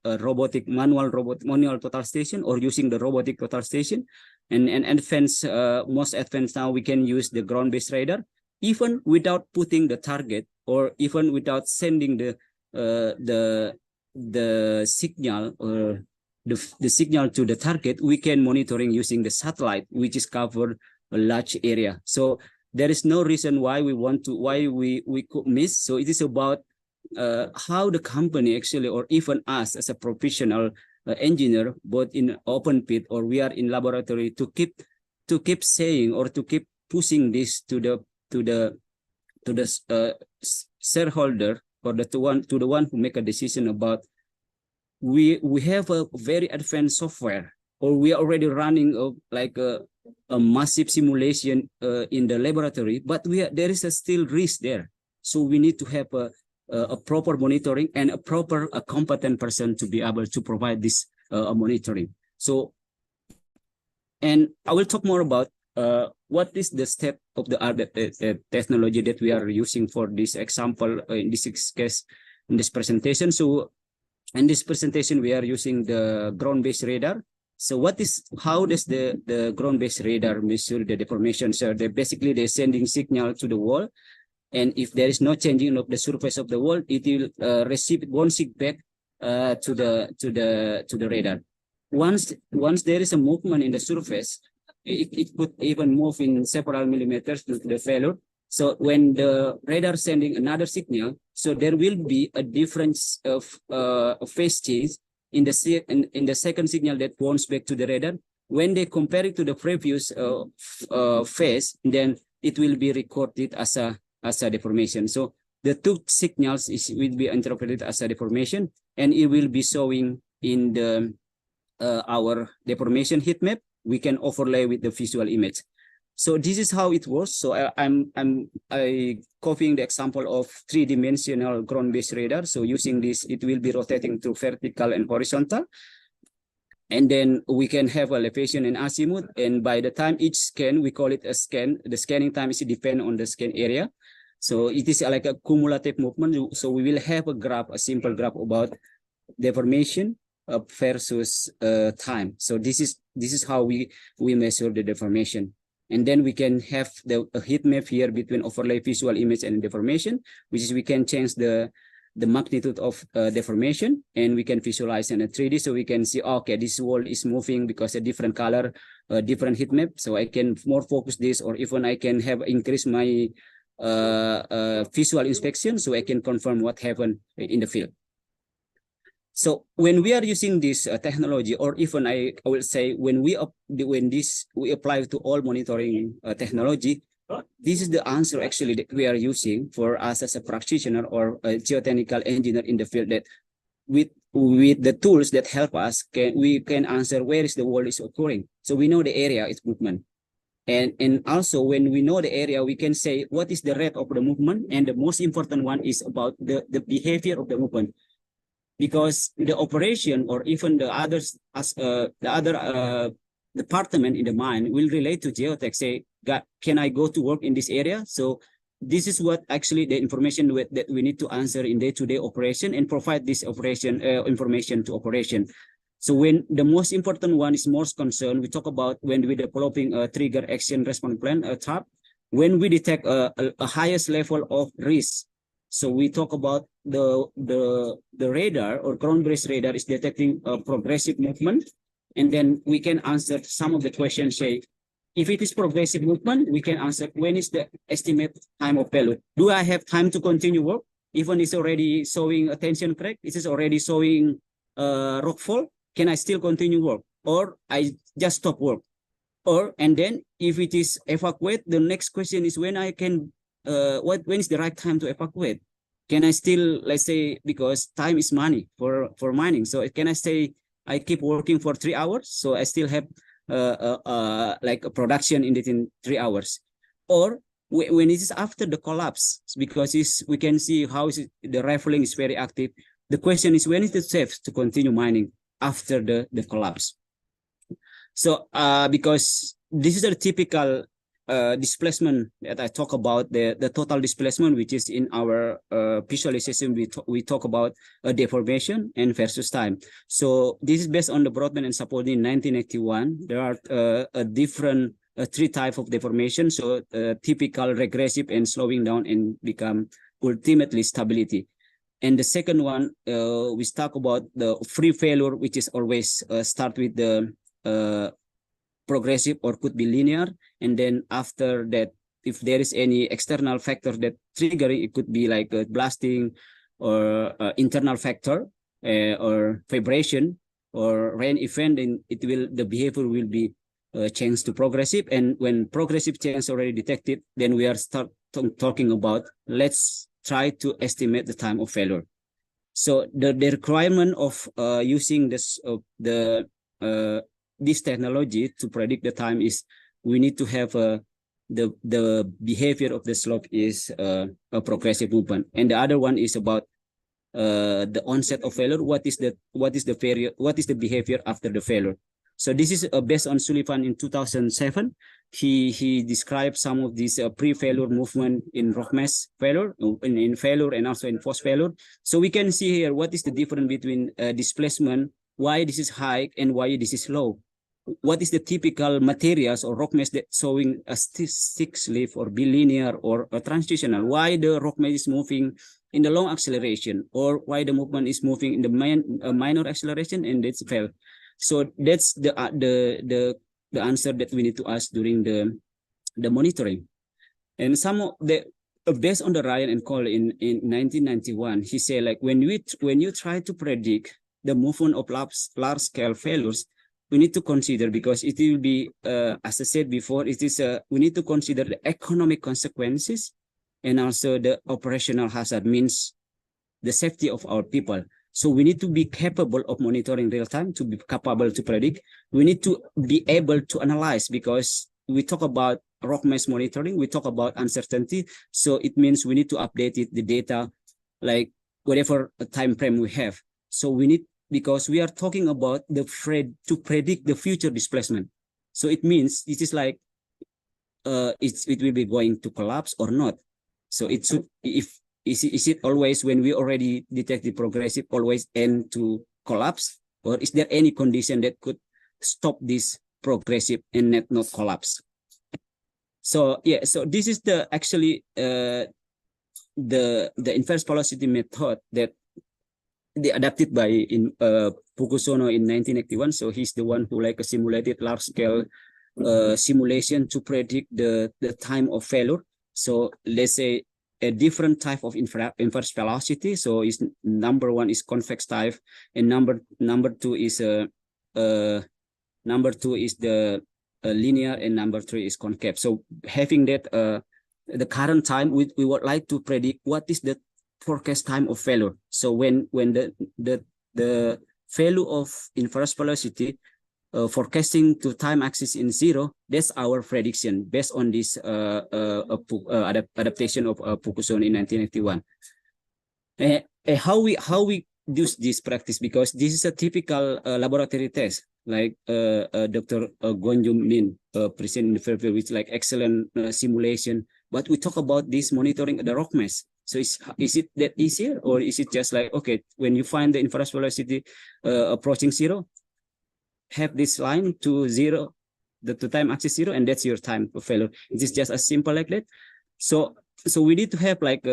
manual total station or using the robotic total station, and advanced most advanced now we can use the ground-based radar even without putting the target or even without sending the signal or the signal to the target. We can monitoring using the satellite, which is covered a large area. So there is no reason why we could miss. So it is about how the company actually, or even us as a professional engineer, both in open pit or we are in laboratory, to keep saying or to keep pushing this to the shareholder or to the one who make a decision about we have a very advanced software, or we are already running a massive simulation in the laboratory, but there is a still risk there. So we need to have a proper monitoring and a competent person to be able to provide this monitoring. So, and I will talk more about what is the step of the art technology that we are using for this example in this case in this presentation. So in this presentation, we are using the ground-based radar. So how does the ground-based radar measure the deformation? So basically they're sending signal to the wall, and if there is no changing of the surface of the wall, it will receive bounce back to the radar. Once there is a movement in the surface, it could even move in several millimeters to the failure. So when the radar sending another signal, so there will be a difference of phase change in the second signal that bounce back to the radar. When they compare it to the previous phase, then it will be recorded as a deformation. So the two signals will be interpreted as a deformation, and it will be showing in the our deformation heat map. We can overlay with the visual image. So this is how it works. So I'm copying the example of 3-dimensional ground-based radar. So using this, it will be rotating to vertical and horizontal. And then we can have elevation and azimuth. And by the time each scan, we call it a scan. The scanning time is depend on the scan area. So it is like a cumulative movement. So we will have a simple graph about deformation versus time. So this is how we measure the deformation. And then we can have a heat map here between overlay visual image and deformation, which is we can change the magnitude of deformation, and we can visualize in a 3D. So we can see, okay, this wall is moving because a different color, different heat map. So I can more focus this, or even I can have increase my visual inspection, so I can confirm what happened in the field. So when we are using this technology, or even I will say when we apply to all monitoring technology, this is the answer actually that we are using for us as a practitioner or a geotechnical engineer in the field, that with the tools that help us, we can answer where is the wall is occurring. So we know the area, its movement. And also when we know the area, we can say what is the rate of the movement. And the most important one is about the behavior of the movement. Because the operation or even the others, department in the mine will relate to geotech. Say, can I go to work in this area? So this is what actually the information that we need to answer in day-to-day operation and provide this operation information to operation. So when the most important one is most concerned, we talk about when we're developing a trigger action response plan, a TAP, when we detect a highest level of risk. So we talk about the radar or ground-based radar is detecting a progressive movement, and then we can answer some of the questions. Say, if it is progressive movement, we can answer when is the estimate time of failure. Do I have time to continue work? Even it's already showing a tension crack, it is already showing rockfall. Can I still continue work, or I just stop work? Or and then if it is evacuate, the next question is when I can. When is the right time to evacuate? Can I still, let's say, because time is money for mining, so can I say I keep working for 3 hours, so I still have like a production in 3 hours? Or when it is after the collapse, because we can see how the rifling is very active. The question is when is it safe to continue mining after the collapse? So because this is a typical displacement that I talk about, the total displacement, which is in our visualization, we talk about deformation and versus time. So this is based on the Broadman and Sapolny in 1981. There are a different 3 types of deformation. So typical, regressive, and slowing down, and become ultimately stability. And the second one, we talk about the free failure, which is always start with the progressive or could be linear, and then after that, if there is any external factor that triggering, it could be like blasting or internal factor or vibration or rain event, then the behavior will be changed to progressive. And when progressive change already detected, then we are talking about let's try to estimate the time of failure. So the requirement of using this this technology to predict the time is we need to have the behavior of the slope is a progressive movement, and the other one is about the onset of failure. What is the behavior after the failure? So this is based on Sullivan in 2007. He described some of these pre-failure movement in rock mass failure, in failure, and also in post failure. So we can see here what is the difference between displacement, why this is high and why this is low. What is the typical materials or rock mass that showing a stick slip or bilinear or a transitional? Why the rock mass is moving in the long acceleration, or why the movement is moving in the minor acceleration and it's fail? So that's the answer that we need to ask during the monitoring. And some of the based on the Ryan and Cole in 1991, he said like when you try to predict the movement of large scale failures, we need to consider, because it will be as I said before, it is we need to consider the economic consequences and also the operational hazard, means the safety of our people. So we need to be capable of monitoring real time to be capable to predict. We need to be able to analyze, because we talk about rock mass monitoring, we talk about uncertainty. So it means we need to update the data, like whatever time frame we have. So we need, because we are talking about to predict the future displacement. So it means it is like it will be going to collapse or not. So it should, is it always when we already detect the progressive always end to collapse, or is there any condition that could stop this progressive and not collapse? So yeah, so this is the actually the inverse velocity method that they adapted by Fukusono in 1981. So he's the one who like simulated large scale simulation to predict the time of failure. So let's say a different type of inverse velocity. So is number one is convex type, and number two is the linear, and number three is concave. So having that the current time, we would like to predict what is the forecast time of failure. So when the value of inverse velocity forecasting to time axis in 0, that's our prediction based on this adaptation of Fukusono in 1981. How we do this practice, because this is a typical laboratory test, like Dr. Gyeongjo Min present in the Fairfield, with like excellent simulation. But we talk about this monitoring the rock mass. So is it that easier, or is it just like, okay, when you find the inverse velocity approaching 0, have this line to 0, the time axis 0, and that's your time of failure? It is just as simple like that. So we need to have like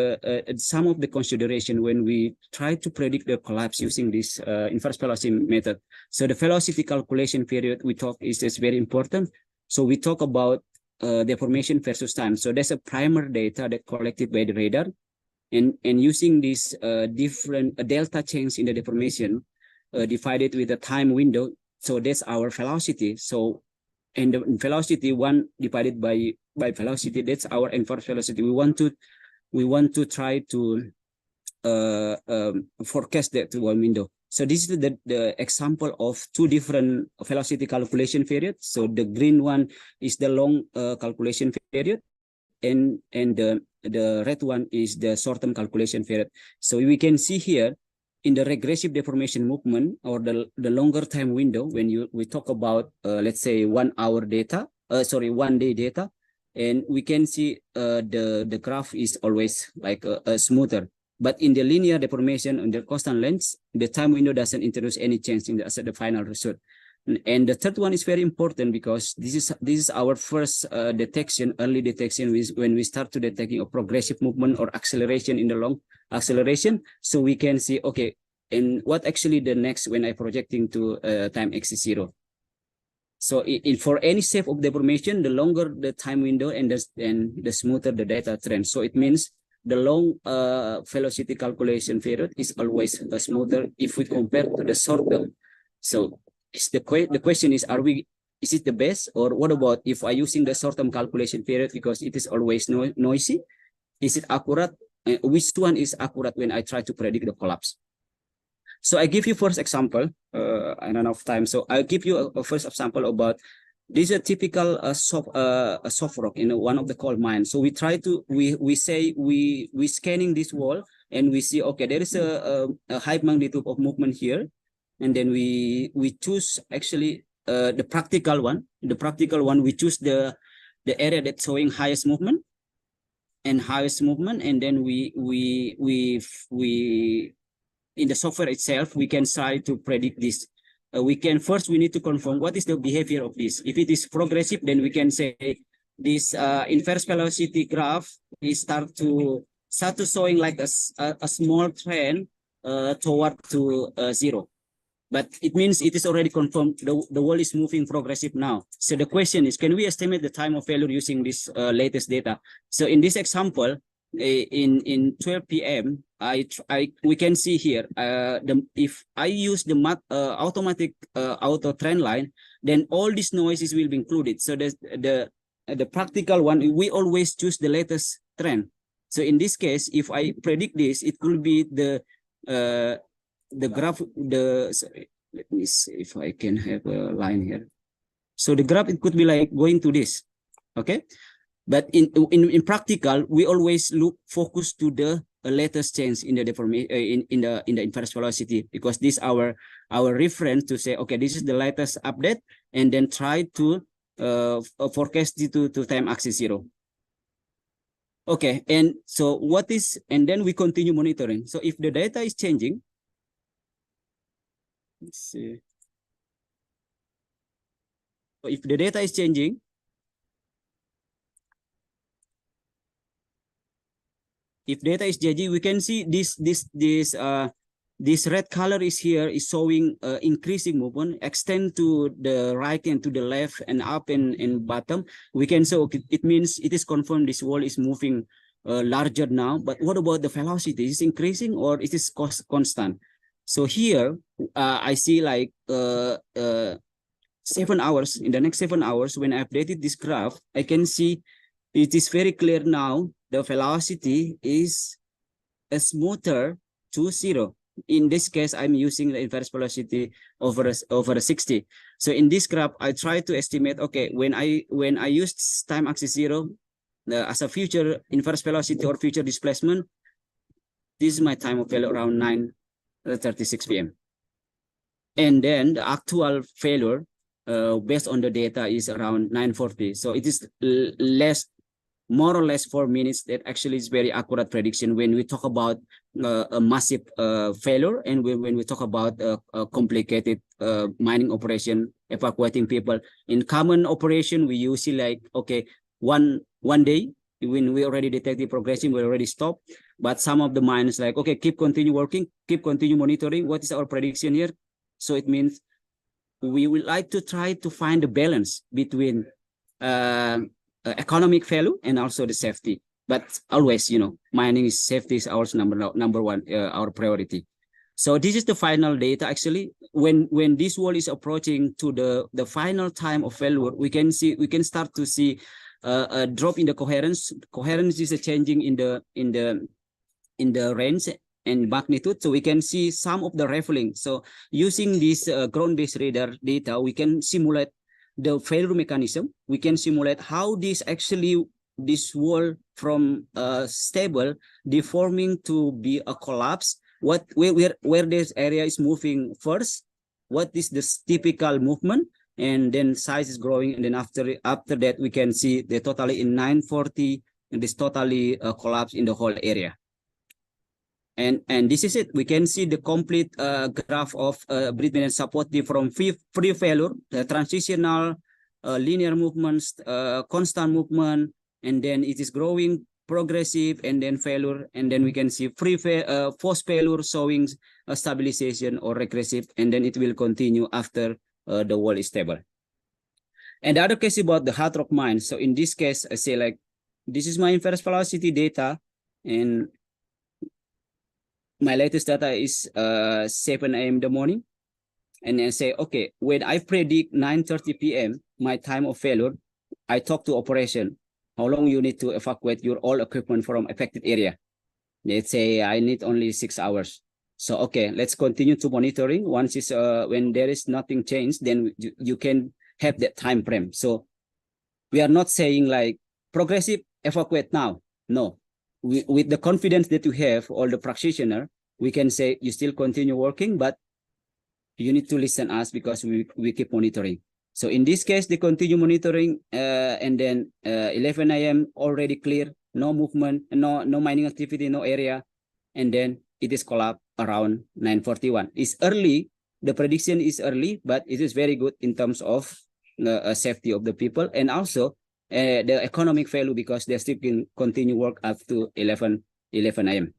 some of the consideration when we try to predict the collapse using this inverse velocity method. So the velocity calculation period we talk is very important. So we talk about deformation versus time. So there's a primer data that collected by the radar, and using this different delta change in the deformation divided with the time window. So that's our velocity. So, and the velocity 1 divided by velocity, that's our inverse velocity. We want to try to forecast that to one window. So this is the example of two different velocity calculation periods. So the green one is the long calculation period, and the red one is the short-term calculation period. So we can see here in the regressive deformation movement, or the longer time window, when we talk about let's say 1 hour data, 1 day data, and we can see the graph is always like smoother. But in the linear deformation on the constant length, the time window doesn't introduce any change in the final result. And the third one is very important, because this is our first detection, early detection, when we start to detecting a progressive movement or acceleration in the long acceleration. So we can see, okay, and what actually the next when I projecting to time axis 0. So for any shape of deformation, the longer the time window and the smoother the data trend. So it means the long velocity calculation period is always smoother if we compare to the short term. So the question is, is it the best, or what about if I using the short-term calculation period, because it is always noisy? Is it accurate? Which one is accurate when I try to predict the collapse? So I give you first example. I don't have time, so I'll give you a first example about this is a typical soft rock in one of the coal mines. So we try to we scanning this wall and we see, okay, there is a high magnitude of movement here, and then we choose actually the practical one. The practical one, we choose the area that's showing highest movement, and then we in the software itself we can try to predict this. We need to confirm what is the behavior of this. If it is progressive, then we can say this inverse velocity graph is start to showing like a small trend toward to zero. But it means it is already confirmed the wall is moving progressive now. So the question is, can we estimate the time of failure using this latest data? So in this example, in 12 p.m., we can see here if I use the automatic auto trend line, then all these noises will be included. So the practical one, we always choose the latest trend. So in this case, if I predict this, it could be the graph. Sorry, let me see if I can have a line here. So the graph, it could be like going to this, okay? But in practical, we always focus to the latest change in the deformation in the inverse velocity, because this our reference to say, okay, this is the latest update, and then try to forecast it to time axis 0. Okay, and so and then we continue monitoring. So if the data is changing, let's see. So if the data is changing, we can see this red color is here is showing increasing movement, extend to the right and to the left and up and bottom. We can say, okay, it means it is confirmed this wall is moving larger now. But what about the velocity? Is it increasing or it is constant? So here I see like 7 hours. In the next 7 hours, when I updated this graph, I can see it is very clear now. The velocity is smoother to 0. In this case, I'm using the inverse velocity over 60. So in this graph, I try to estimate, okay, when I use time axis 0 as a future inverse velocity or future displacement, this is my time of failure around 9:36 p.m. And then the actual failure based on the data is around 9:40. So it is more or less 4 minutes. That actually is very accurate prediction when we talk about a massive failure, and when we talk about a complicated mining operation, evacuating people. In common operation, we usually like, okay, one day when we already detect the progression, we already stop. But some of the mines like, okay, continue working, continue monitoring. What is our prediction here? So it means we would like to try to find a balance between economic value and also the safety. But always, mining is safety is our number one, our priority. So this is the final data. Actually, when this wall is approaching to the final time of failure, we can start to see a drop in the coherence. Coherence is a changing in the range and magnitude. So we can see some of the raffling. So using this ground-based radar data, we can simulate the failure mechanism. We can simulate how this wall from stable deforming to be a collapse. Where this area is moving first, what is the typical movement, and then size is growing, and then after that we can see the totally in 940 and this totally collapse in the whole area. And this is it. We can see the complete graph of bridge and supportive from free failure, the transitional, linear movements, constant movement, and then it is growing, progressive, and then failure, and then we can see force failure showing a stabilization or regressive, and then it will continue after the wall is stable. And the other case about the hard rock mine. So in this case, I say like, this is my inverse velocity data, and my latest data is 7 a.m. in the morning. And I say, okay, when I predict 9:30 p.m., my time of failure, I talk to operation. How long you need to evacuate your all equipment from affected area? Let's say I need only 6 hours. So, okay, let's continue to monitoring. Once is when there is nothing changed, then you can have that time frame. So we are not saying like progressive evacuate now. No, with the confidence that you have, all the practitioner, we can say you still continue working, but you need to listen us because we keep monitoring. So in this case, they continue monitoring, and then 11 a.m. already clear, no movement, no mining activity, no area, and then it is collapsed around 9:41. It's early. The prediction is early, but it is very good in terms of the safety of the people and also the economic value because they still can continue work up to 11 a.m.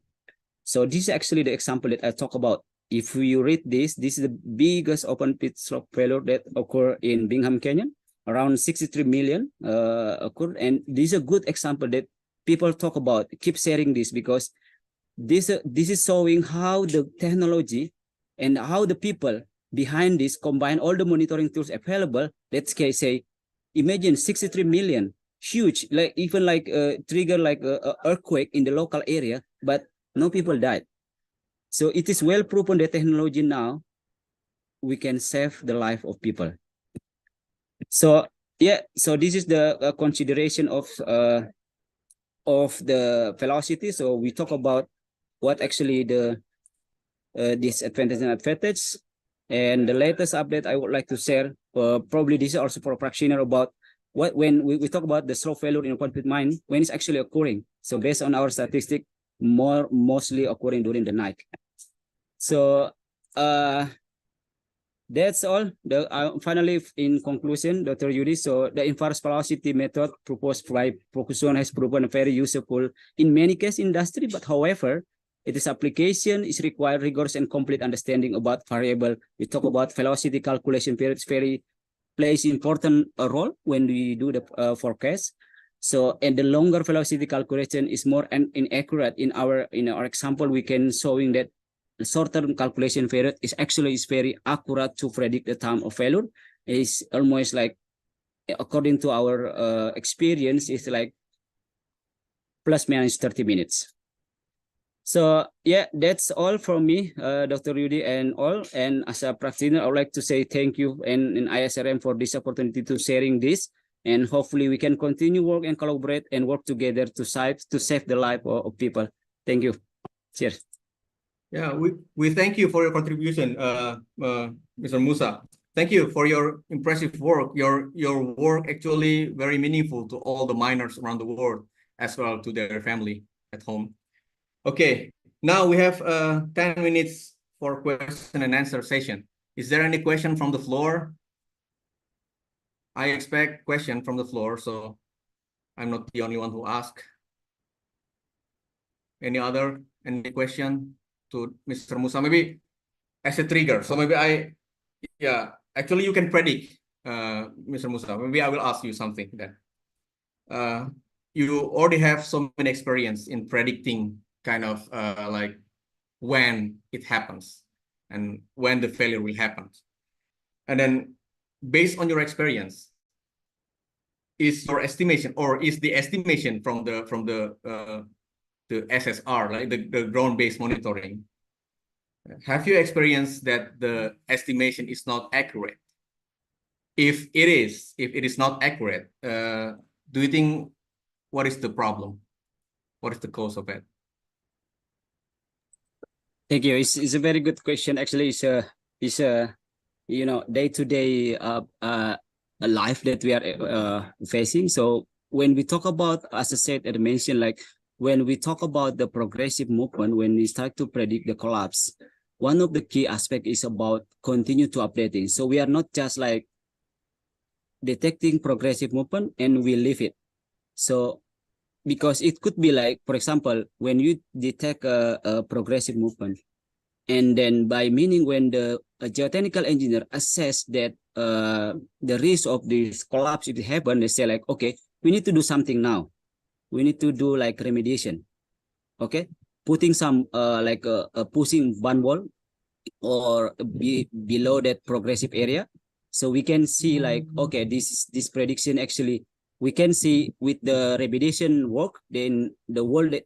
So this is actually the example that I talk about. If you read this is the biggest open pit slope failure that occurred in Bingham Canyon, around 63 million occurred. And this is a good example that people talk about, keep sharing this because this is showing how the technology and how the people behind this combine all the monitoring tools available. Let's say, imagine 63 million, huge, like even like trigger like a earthquake in the local area, but no people died. So it is well proven that technology now we can save the life of people. So yeah, so this is the consideration of the velocity. So we talk about what actually the disadvantage and advantage. And the latest update I would like to share, probably this is also for a practitioner about what when we talk about the slope failure in open pit mine, when it's actually occurring. So based on our statistic, mostly occurring during the night. So that's all. Finally, in conclusion, Dr. Yudi, so the inverse velocity method proposed by Fukushima has proven very useful in many cases industry, but however, its application is required rigorous and complete understanding about variable. We talk about velocity calculation period, plays important role when we do the forecast. So, and the longer velocity calculation is more inaccurate. In our example, we can showing that the short-term calculation period is very accurate to predict the time of failure. It's almost like, according to our experience, it's like plus minus 30 minutes. So yeah, that's all from me, Dr. Rudy and all. And as a practitioner, I would like to say thank you and ISRM for this opportunity to sharing this. And hopefully we can continue work and collaborate and work together to save the life of people. Thank you. Cheers.
Yeah, we thank you for your contribution, Mr. Musa. Thank you for your impressive work. Your work actually very meaningful to all the miners around the world, as well to their family at home. Okay, now we have 10 minutes for question and answer session. Is there any question from the floor? I expect question from the floor, so I'm not the only one who ask. Any question to Mr. Musa? Maybe as a trigger. So maybe actually you can predict, Mr. Musa. Maybe I will ask you something then. You already have so many experience in predicting kind of like when it happens and when the failure will happen. And then based on your experience, is your estimation or is the estimation from the SSR, like the ground-based monitoring, have you experienced that the estimation is not accurate? If it is not accurate, do you think what is the problem? What is the cause of it?
Thank you. It's a very good question. Actually, it's a day-to-day life that we are facing. So when we talk about, as I said, I mentioned, like when we talk about the progressive movement, when we start to predict the collapse, one of the key aspects is about continue to updating. So we are not just like detecting progressive movement and we leave it. So because it could be like, for example, when you detect a progressive movement, and then by meaning when the geotechnical engineer assess that the risk of this collapse, if it happen, they say like, okay, we need to do something now. We need to do like remediation. Okay, putting some pushing one wall or below that progressive area, so we can see like, okay, this prediction actually we can see with the remediation work, then the wall that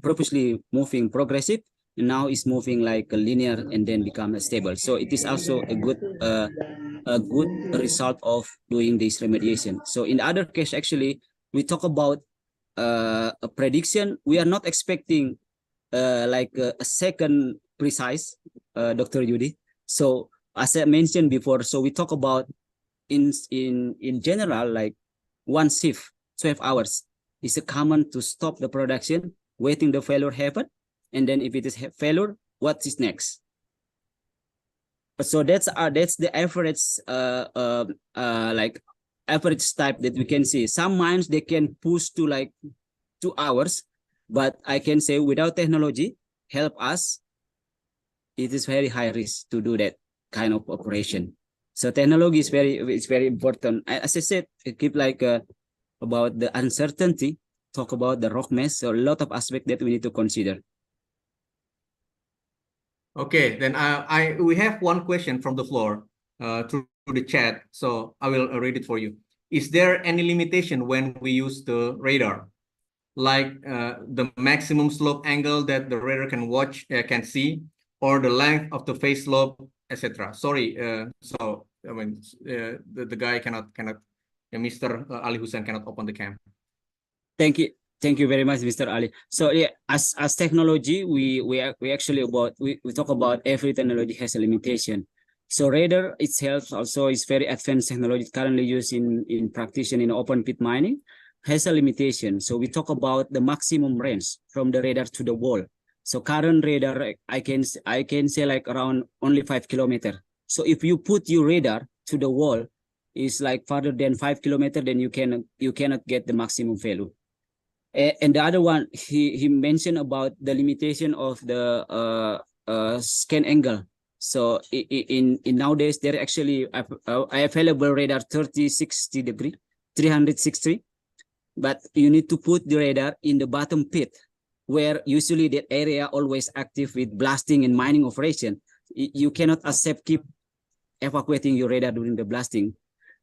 previously moving progressive, now it's moving like a linear and then become stable. So it is also a good result of doing this remediation. So in the other case, actually, we talk about a prediction. We are not expecting like a second precise, Dr. Yudi. So as I mentioned before, so we talk about in general, like one shift, 12 hours is a common to stop the production, waiting the failure happen, and then if it is failure, what is next? So that's the average like average type that we can see. Some mines they can push to like 2 hours, but I can say without technology help us, it is very high risk to do that kind of operation. So technology is very important. As I said, I keep like about the uncertainty, talk about the rock mass, so a lot of aspects that we need to consider.
Okay, then we have one question from the floor through the chat, so I will read it for you. Is there any limitation when we use the radar, like the maximum slope angle that the radar can see, or the length of the face slope, etc.? Sorry, so I mean the guy cannot Mr. Ali Hussein cannot open the cam.
Thank you very much, Mr. Ali. So yeah, as technology, we actually we talk about every technology has a limitation. So radar itself also is very advanced technology currently used in practice in open pit mining, has a limitation. So we talk about the maximum range from the radar to the wall. So current radar, I can say like around only 5 kilometers. So if you put your radar to the wall, is like farther than 5 kilometers, then you cannot get the maximum value. And the other one, he mentioned about the limitation of the scan angle. So in nowadays, there actually available radar 360 degree, 360, but you need to put the radar in the bottom pit, where usually that area always active with blasting and mining operation. You cannot accept keep evacuating your radar during the blasting.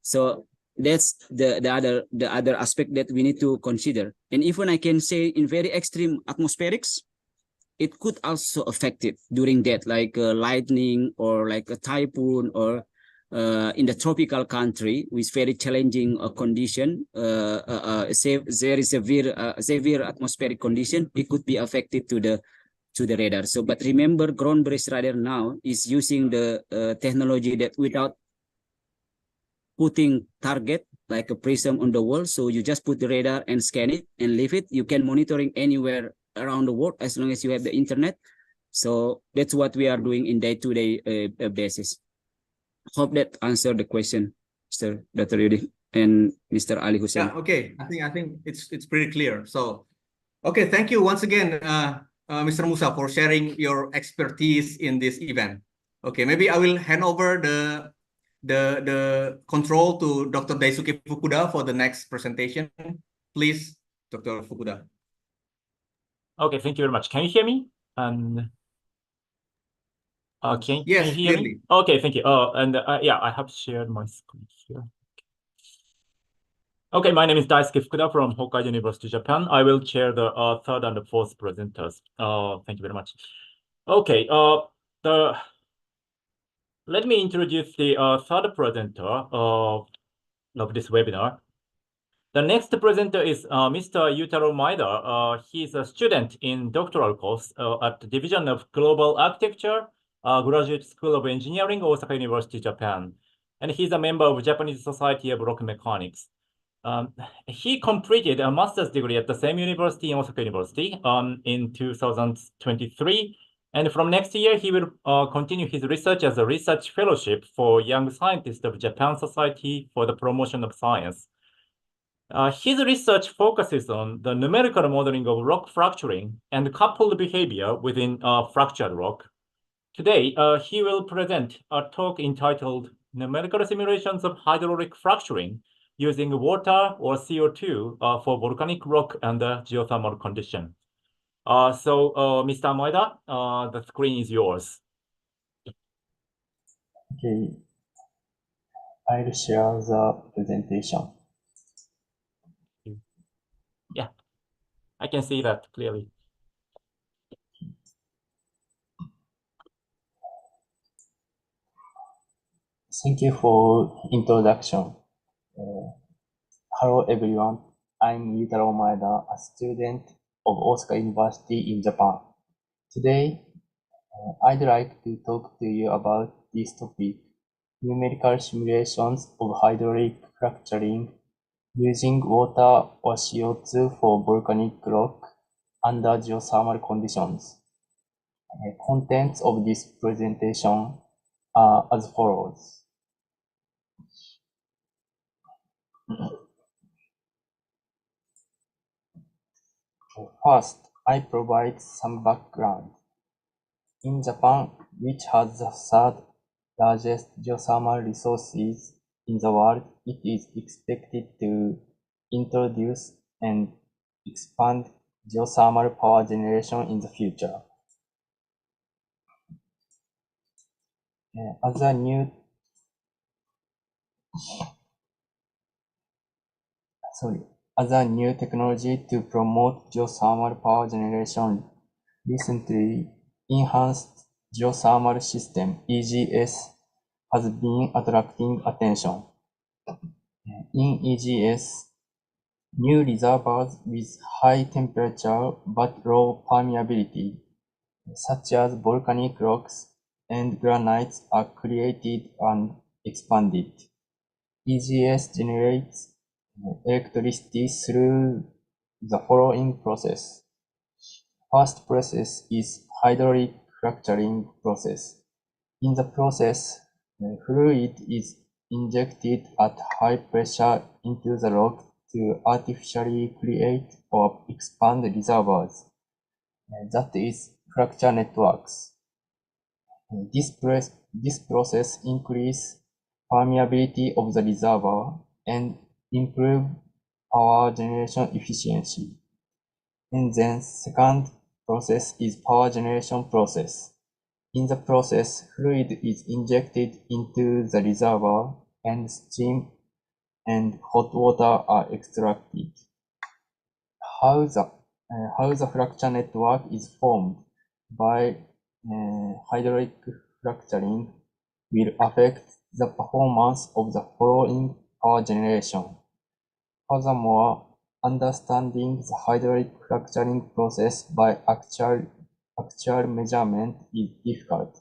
So that's the other aspect that we need to consider. And even I can say in very extreme atmospherics, it could also affect it during that, like lightning or like a typhoon, or in the tropical country with very challenging condition, very severe atmospheric condition, it could be affected to the radar. So, but remember, ground-based radar now is using the technology that without putting target like a prism on the wall. So you just put the radar and scan it and leave it. You can monitoring anywhere around the world as long as you have the internet. So that's what we are doing in day-to-day basis. Hope that answered the question, Mr. Dr. Yudi and Mr. Ali Hussein.
Yeah, okay. I think it's pretty clear. So, okay, thank you once again, Mr. Musa, for sharing your expertise in this event. Okay, maybe I will hand over the control to Dr. Daisuke Fukuda for the next presentation. Please, Dr. Fukuda.
Okay, thank you very much. Can you hear me? And can
Yes,
you hear
clearly.
me? Okay, thank you. Yeah, I have shared my screen here. Okay, my name is Daisuke Fukuda from Hokkaido University, Japan. I will chair the third and the fourth presenters. Thank you very much. Okay, let me introduce the third presenter of this webinar. The next presenter is Mr. Yutaro Maeda. He's a student in doctoral course at the Division of Global Architecture, Graduate School of Engineering, Osaka University, Japan. And he's a member of Japanese Society of Rock Mechanics. He completed a master's degree at the same university in Osaka University in 2023. And from next year, he will continue his research as a research fellowship for young scientists of Japan Society for the Promotion of Science. His research focuses on the numerical modeling of rock fracturing and coupled behavior within fractured rock. Today, he will present a talk entitled Numerical Simulations of Hydraulic Fracturing using water or CO2 for volcanic rock and geothermal condition. So, Mr. Maeda, the screen is yours.
Okay, I'll share the presentation.
Yeah, I can see that clearly.
Thank you for introduction. Hello everyone, I'm Yutaro Maeda, a student of Osaka University in Japan. Today, I'd like to talk to you about this topic, numerical simulations of hydraulic fracturing using water or CO2 for volcanic rock under geothermal conditions. Contents of this presentation are as follows. First, I provide some background. In Japan, which has the third largest geothermal resources in the world, it is expected to introduce and expand geothermal power generation in the future. As a new technology to promote geothermal power generation, recently enhanced geothermal system (EGS) has been attracting attention. In EGS, new reservoirs with high temperature but low permeability, such as volcanic rocks and granites, are created and expanded. EGS generates electricity through the following process. First process is hydraulic fracturing process. In the process, fluid is injected at high pressure into the rock to artificially create or expand reservoirs, that is, fracture networks. This process increases permeability of the reservoir and improve power generation efficiency. And then second process is power generation process. In the process, fluid is injected into the reservoir and steam and hot water are extracted. How the fracture network is formed by hydraulic fracturing will affect the performance of the following power generation. Furthermore, understanding the hydraulic fracturing process by actual measurement is difficult,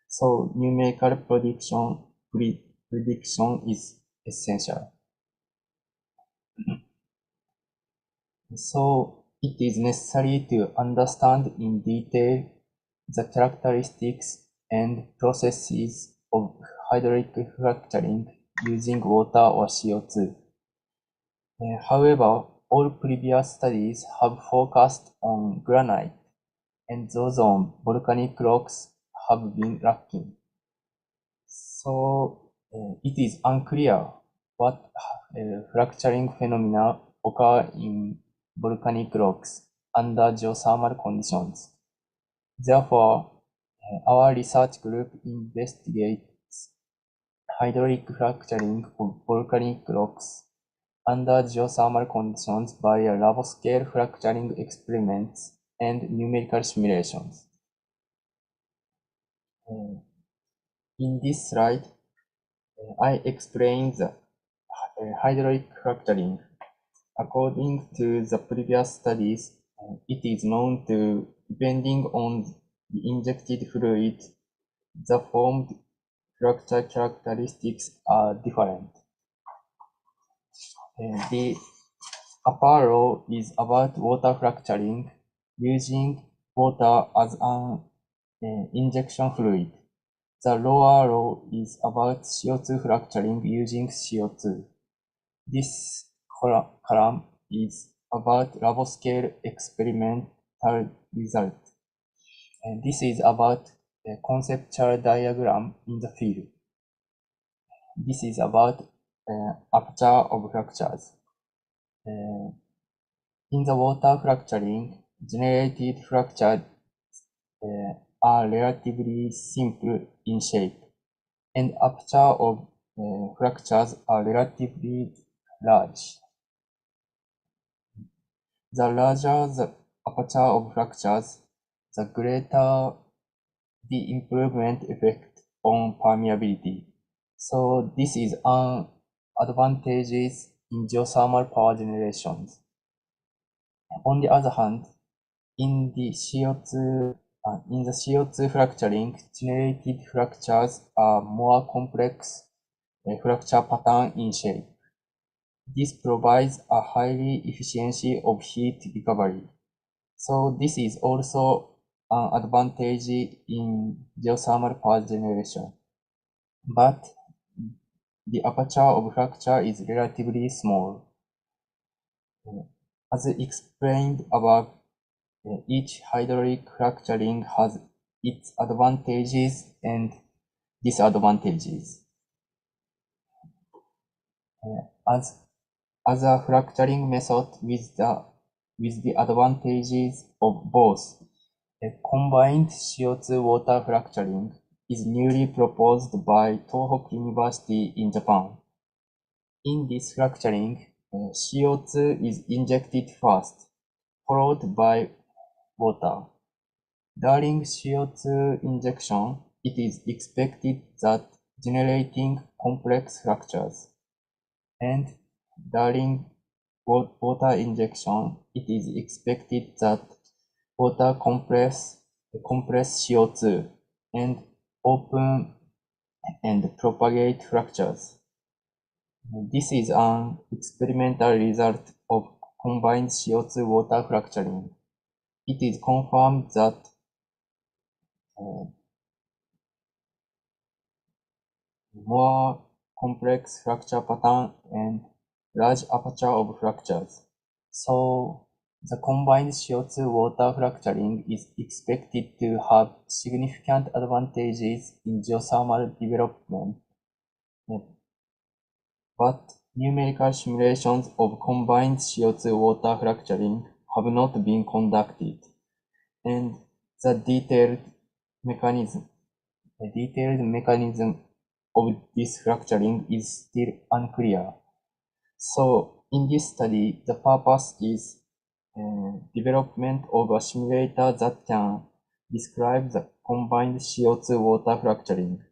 so numerical prediction is essential. So it is necessary to understand in detail the characteristics and processes of hydraulic fracturing using water or CO2. However, all previous studies have focused on granite, and those on volcanic rocks have been lacking. So it is unclear what fracturing phenomena occur in volcanic rocks under geothermal conditions. Therefore, our research group investigates hydraulic fracturing of volcanic rocks under geothermal conditions via lab-scale fracturing experiments and numerical simulations. In this slide, I explain the hydraulic fracturing. According to the previous studies, it is known to, depending on the injected fluid, the formed fracture characteristics are different. The upper row is about water fracturing using water as an injection fluid. The lower row is about CO2 fracturing using CO2. This column is about lab-scale experimental result. And this is about a conceptual diagram in the field. This is about aperture of fractures. In the water fracturing, generated fractures are relatively simple in shape, and aperture of fractures are relatively large. The larger the aperture of fractures, the greater the improvement effect on permeability. So this is an advantage in geothermal power generations. On the other hand, in the CO2 fracturing, generated fractures are more complex fracture pattern in shape. This provides a highly efficiency of heat recovery. So this is also an advantage in geothermal power generation. But the aperture of fracture is relatively small. As explained above, each hydraulic fracturing has its advantages and disadvantages. As a fracturing method with the advantages of both, a combined CO2 water fracturing is newly proposed by Tohoku University in Japan. In this fracturing, CO2 is injected first, followed by water. During CO2 injection, it is expected that generating complex fractures, and during water injection, it is expected that water compress CO2 and open and propagate fractures. This is an experimental result of combined CO2 water fracturing. It is confirmed that more complex fracture pattern and large aperture of fractures. So the combined CO2 water fracturing is expected to have significant advantages in geothermal development. But numerical simulations of combined CO2 water fracturing have not been conducted, and the detailed mechanism of this fracturing is still unclear. So in this study, the purpose is development of a simulator that can describe the combined CO2 water fracturing.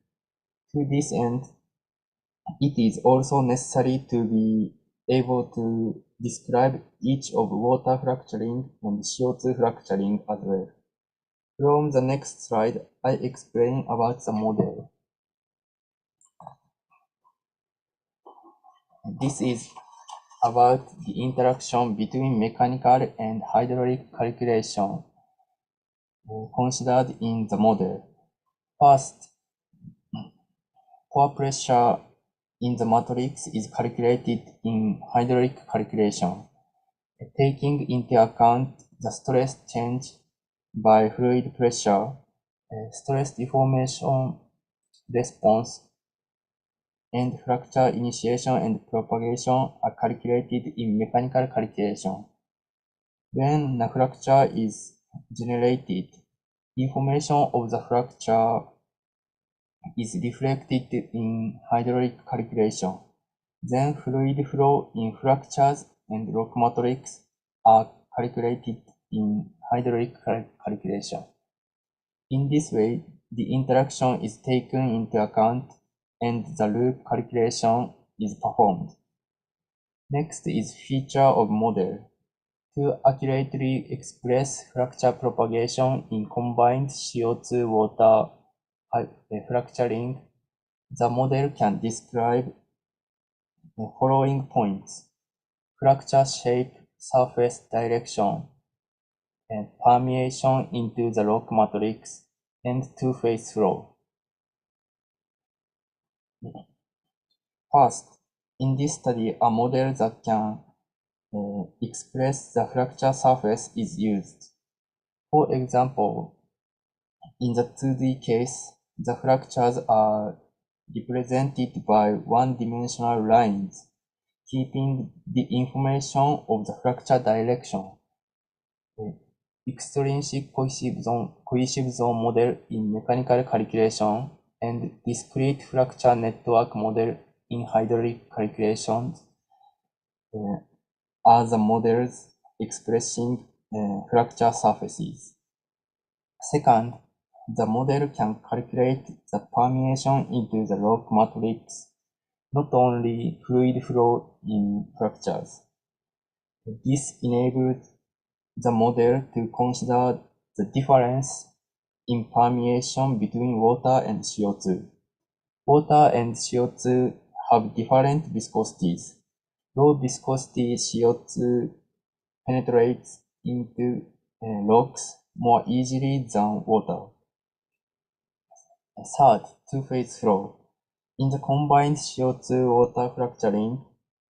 To this end, it is also necessary to be able to describe each of water fracturing and CO2 fracturing as well. From the next slide, I explain about the model. This is about the interaction between mechanical and hydraulic calculation considered in the model. First, pore pressure in the matrix is calculated in hydraulic calculation, taking into account the stress change by fluid pressure, stress deformation response, and fracture initiation and propagation are calculated in mechanical calculation. When a fracture is generated, information of the fracture is reflected in hydraulic calculation. Then fluid flow in fractures and rock matrix are calculated in hydraulic calculation. In this way, the interaction is taken into account and the loop calculation is performed. Next is feature of model. To accurately express fracture propagation in combined CO2 water fracturing, the model can describe the following points: fracture shape, surface direction, and permeation into the rock matrix, and two-phase flow. First, in this study, a model that can express the fracture surface is used. For example, in the 2D case, the fractures are represented by one-dimensional lines, keeping the information of the fracture direction. Extrinsic cohesive zone model in mechanical calculation and discrete fracture network model in hydraulic calculations are the models expressing fracture surfaces. Second, The model can calculate the permeation into the rock matrix, not only fluid flow in fractures. This enabled the model to consider the difference in permeation between water and CO2. Water and CO2 have different viscosities. Low viscosity CO2 penetrates into rocks more easily than water. Third, two-phase flow. In the combined CO2 water fracturing,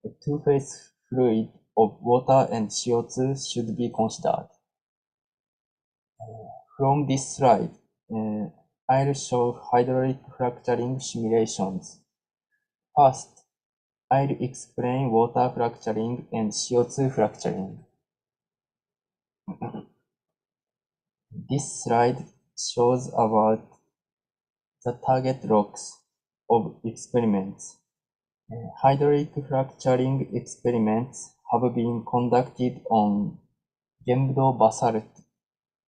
a two-phase fluid of water and CO2 should be considered. From this slide, I'll show hydraulic fracturing simulations. First, I'll explain water fracturing and CO2 fracturing. This slide shows about the target rocks of experiments. Hydraulic fracturing experiments have been conducted on Gyeongjo basalt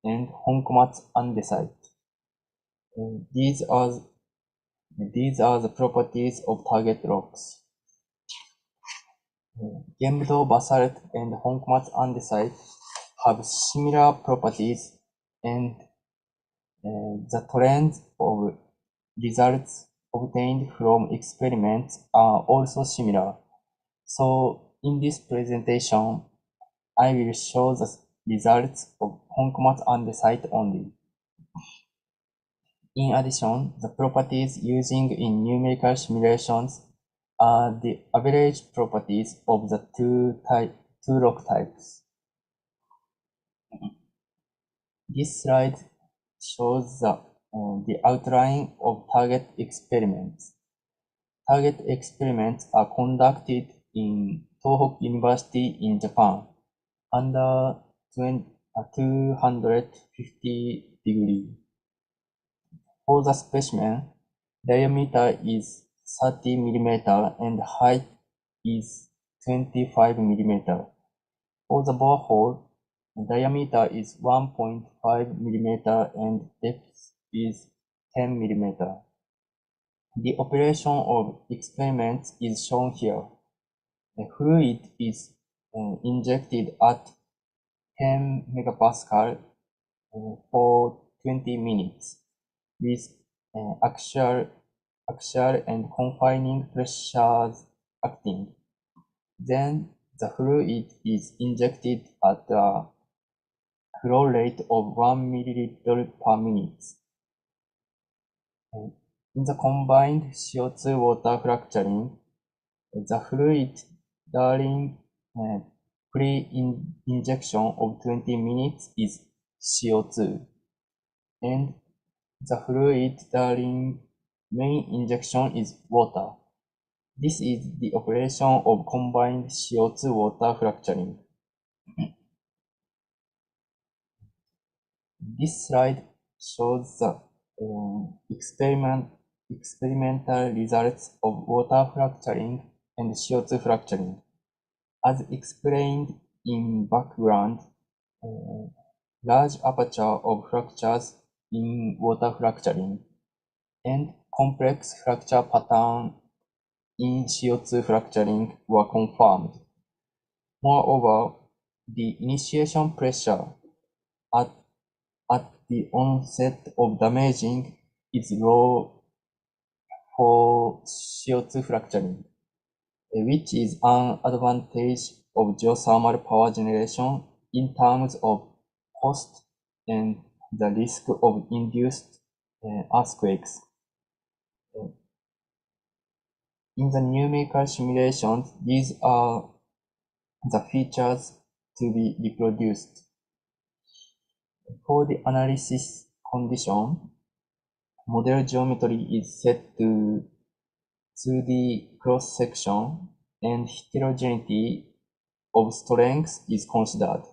and Honkomatsu andesite. These are the properties of target rocks. Gyeongjo basalt and Honkomatsu andesite have similar properties, and the trends of results obtained from experiments are also similar. So in this presentation, I will show the results of Honkomatsu andesite only. In addition, the properties using in numerical simulations are the average properties of the two rock types. This slide shows the outline of target experiments. Target experiments are conducted in Tohoku University in Japan under 250 degrees. For the specimen, diameter is 30 mm and height is 25 mm. For the borehole, diameter is 1.5 mm and depth is 10 mm. The operation of experiments is shown here. The fluid is injected at 10 megapascal for 20 minutes with axial and confining pressures acting. Then the fluid is injected at a flow rate of 1 milliliter per minute. In the combined CO2 water fracturing, the fluid during pre-injection of 20 minutes is CO2, and the fluid during main injection is water. This is the operation of combined CO2 water fracturing. This slide shows the experimental results of water fracturing and CO2 fracturing. As explained in background, large aperture of fractures in water fracturing and complex fracture pattern in CO2 fracturing were confirmed. Moreover, the initiation pressure at the onset of damaging is low for CO2 fracturing, which is an advantage of geothermal power generation in terms of cost and the risk of induced earthquakes. In the numerical simulations, these are the features to be reproduced. For the analysis condition, model geometry is set to 2D cross-section and heterogeneity of strengths is considered.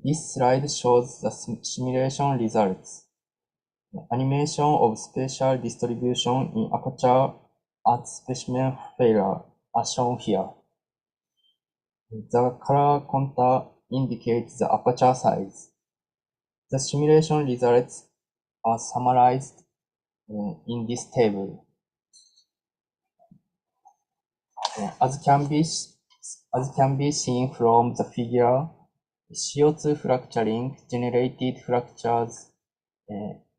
This slide shows the simulation results. Animation of spatial distribution in aperture at specimen failure are shown here. The color contour indicates the aperture size. The simulation results are summarized in this table. As can be seen from the figure, CO2 fracturing generated fractures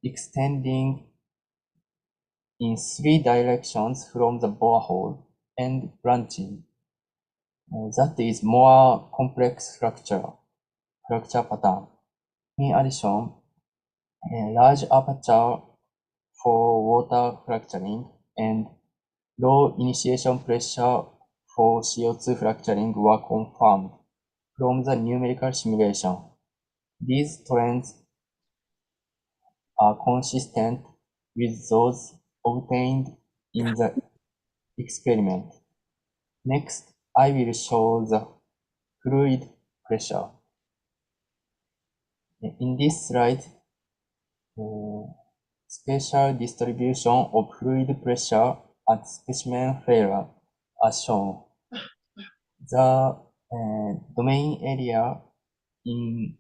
extending in 3 directions from the borehole and branching. That is more complex fracture pattern. In addition, a large aperture for water fracturing and low initiation pressure for CO2 fracturing were confirmed from the numerical simulation. These trends are consistent with those obtained in the experiment. Next, I will show the fluid pressure. In this slide, spatial distribution of fluid pressure at specimen failure are shown. The domain area in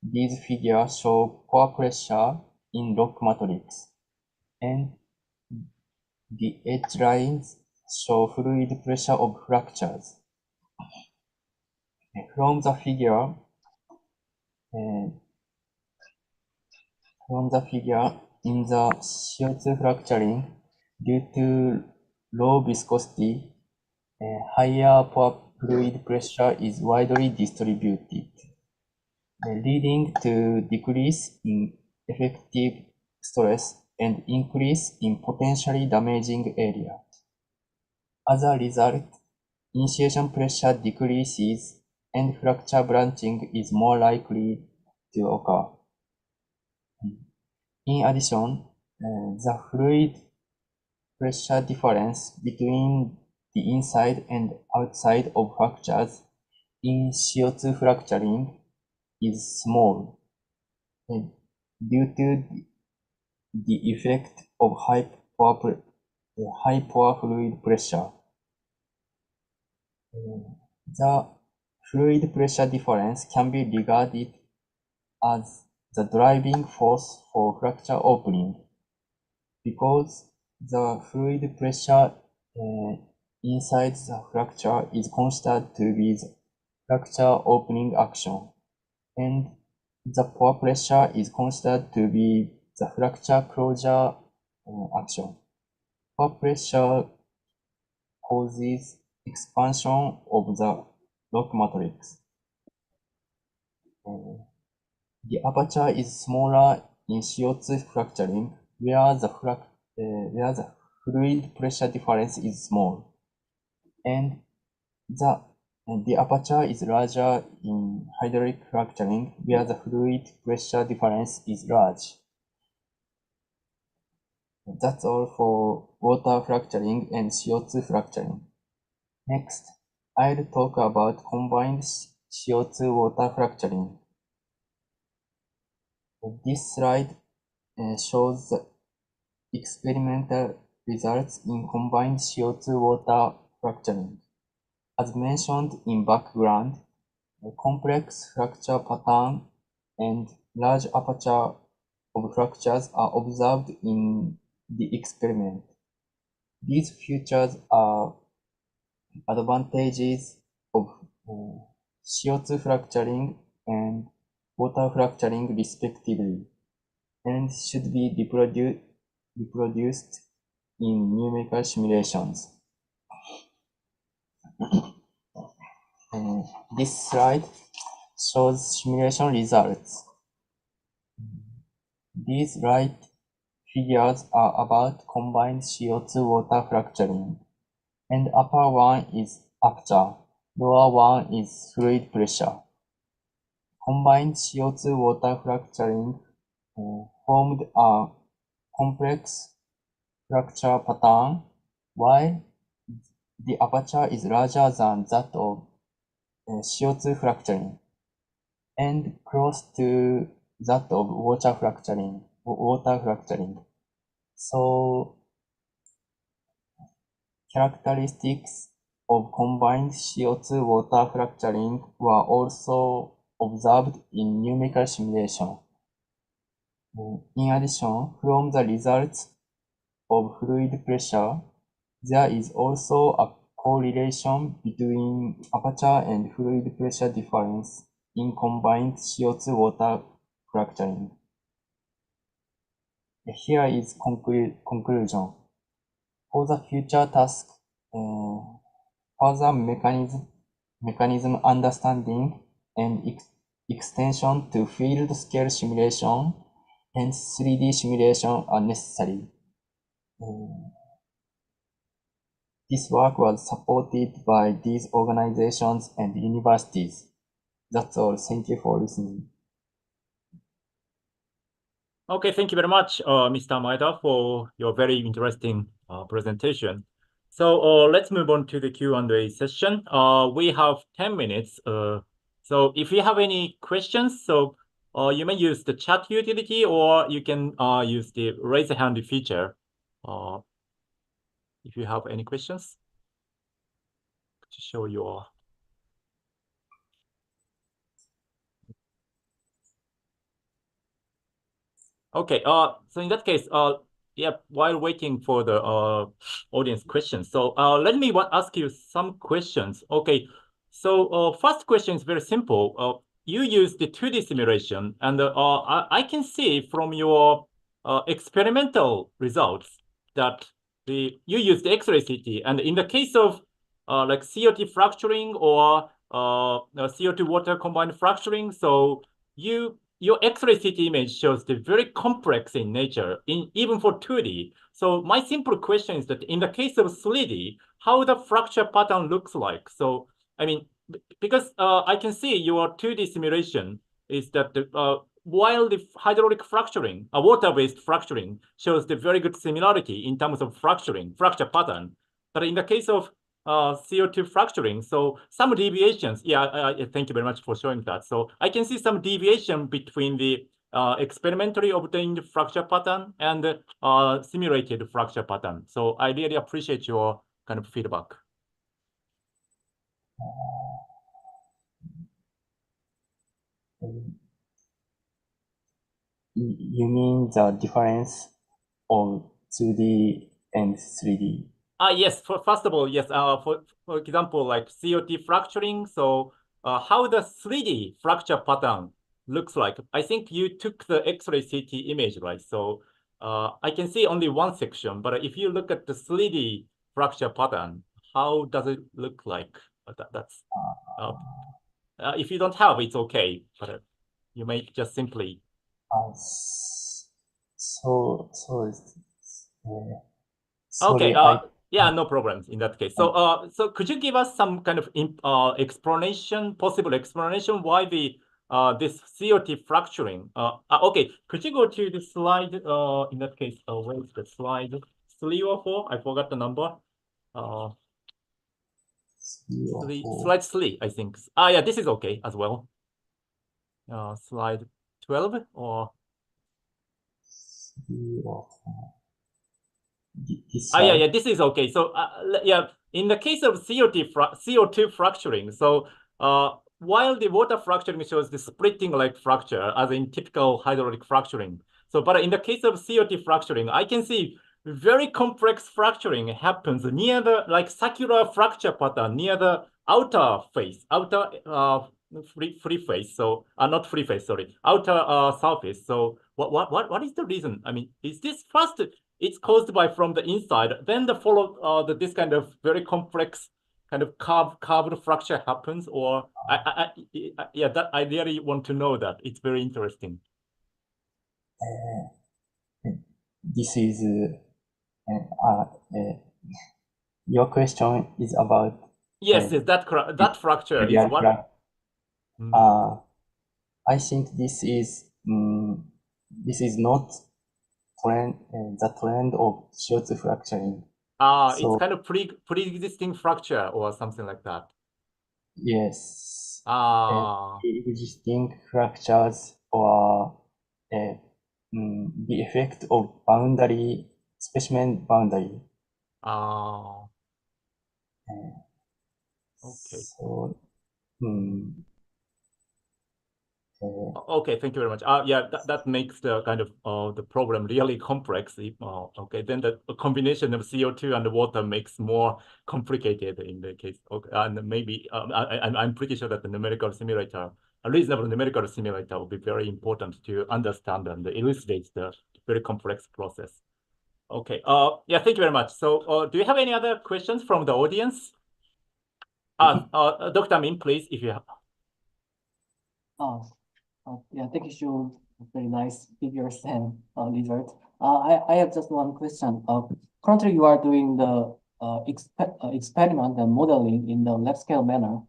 these figures show pore pressure in rock matrix, and the edge lines show fluid pressure of fractures. From the figure, in the CO2 fracturing, due to low viscosity, higher pore fluid pressure is widely distributed, leading to decrease in effective stress and increase in potentially damaging area. As a result, initiation pressure decreases and fracture branching is more likely to occur. In addition, the fluid pressure difference between the inside and outside of fractures in CO2 fracturing is small due to the effect of high pore fluid pressure. The fluid pressure difference can be regarded as the driving force for fracture opening, because the fluid pressure inside the fracture is considered to be the fracture opening action, and the pore pressure is considered to be the fracture closure action. Pore pressure causes expansion of the rock matrix. The aperture is smaller in CO2 fracturing, where the fluid pressure difference is small, and the aperture is larger in hydraulic fracturing, where the fluid pressure difference is large. That's all for water fracturing and CO2 fracturing. Next, I'll talk about combined CO2 water fracturing. This slide shows the experimental results in combined CO2 water fracturing. As mentioned in background, a complex fracture pattern and large aperture of fractures are observed in the experiment. These features are advantages of CO2 fracturing and water fracturing respectively, and should be reproduced in numerical simulations. This slide shows simulation results. These right figures are about combined CO2 water fracturing, and upper one is aperture, lower one is fluid pressure. Combined CO2 water fracturing formed a complex fracture pattern, while the aperture is larger than that of CO2 fracturing and close to that of water fracturing. So characteristics of combined CO2 water fracturing were also observed in numerical simulation. In addition, from the results of fluid pressure, there is also a correlation between aperture and fluid pressure difference in combined CO2 water fracturing. Here is conclusion. For the future task, further mechanism understanding and extension to field scale simulation and 3D simulation are necessary. This work was supported by these organizations and universities. That's all. Thank you for listening.
Okay, thank you very much, Mr. Maeda, for your very interesting presentation. So let's move on to the Q&A session. We have 10 minutes. So if you have any questions, so you may use the chat utility, or you can use the raise a hand feature. If you have any questions, to show your. Okay, so in that case, yeah, while waiting for the audience questions, so let me ask you some questions. Okay, so first question is very simple. You use the 2D simulation, and I can see from your experimental results that you use the X-ray CT, and in the case of like CO2 fracturing or CO2 water combined fracturing, so your X-ray CT image shows the very complex in nature, even for 2D. So my simple question is that in the case of 3D, how the fracture pattern looks like. So, I mean, because I can see your 2D simulation is that while the hydraulic fracturing, water-based fracturing shows the very good similarity in terms of fracture pattern. But in the case of CO2 fracturing, so some deviations. Yeah, thank you very much for showing that. So I can see some deviation between the experimentally obtained fracture pattern and simulated fracture pattern. So I really appreciate your kind of feedback.
You mean the difference of 2D and 3D?
Yes. First of all, yes. For example, like CO2 fracturing. So how the 3D fracture pattern looks like. I think you took the X-ray CT image, right? So I can see only one section, but if you look at the 3D fracture pattern, how does it look like? That's if you don't have, it's okay, but you may just simply.
Sorry,
Okay. Yeah, no problems in that case. So, so could you give us some kind of explanation, possible explanation why the this CO2 fracturing? Okay, could you go to the slide? In that case, where is the slide? 3 or 4? I forgot the number. 3, slide 3, I think. Yeah, this is okay as well. Slide 12 or. Yeah, this is okay. So yeah, in the case of CO2 fracturing, so while the water fracturing shows the splitting like fracture as in typical hydraulic fracturing, so but in the case of CO2 fracturing, I can see very complex fracturing happens near the like circular fracture pattern near the outer face, free face. So not free face, sorry, outer surface. So what is the reason? I mean, is this first? It's caused by from the inside. Then this kind of very complex kind of carved fracture happens, or yeah, that I really want to know that. It's very interesting.
This is your question is about.
Yes, that fracture is what.
I think this is not the trend of CO2 fracturing.
It's kind of pre-existing fracture or something like that.
Yes. Existing fractures or the effect of specimen boundary.
Okay.
So,
Okay, thank you very much. Yeah, that makes the kind of the problem really complex. Okay, then the combination of CO2 and the water makes more complicated in the case. Okay, and maybe I'm pretty sure that the numerical simulator, a reasonable numerical simulator, will be very important to understand and elucidate the very complex process. Okay. Yeah, thank you very much. So, do you have any other questions from the audience? Dr. Min, please, if you have.
Yeah, thank you, Shu. Very nice figures and result. I have just one question. Currently, you are doing the experiment and modeling in the lab scale manner.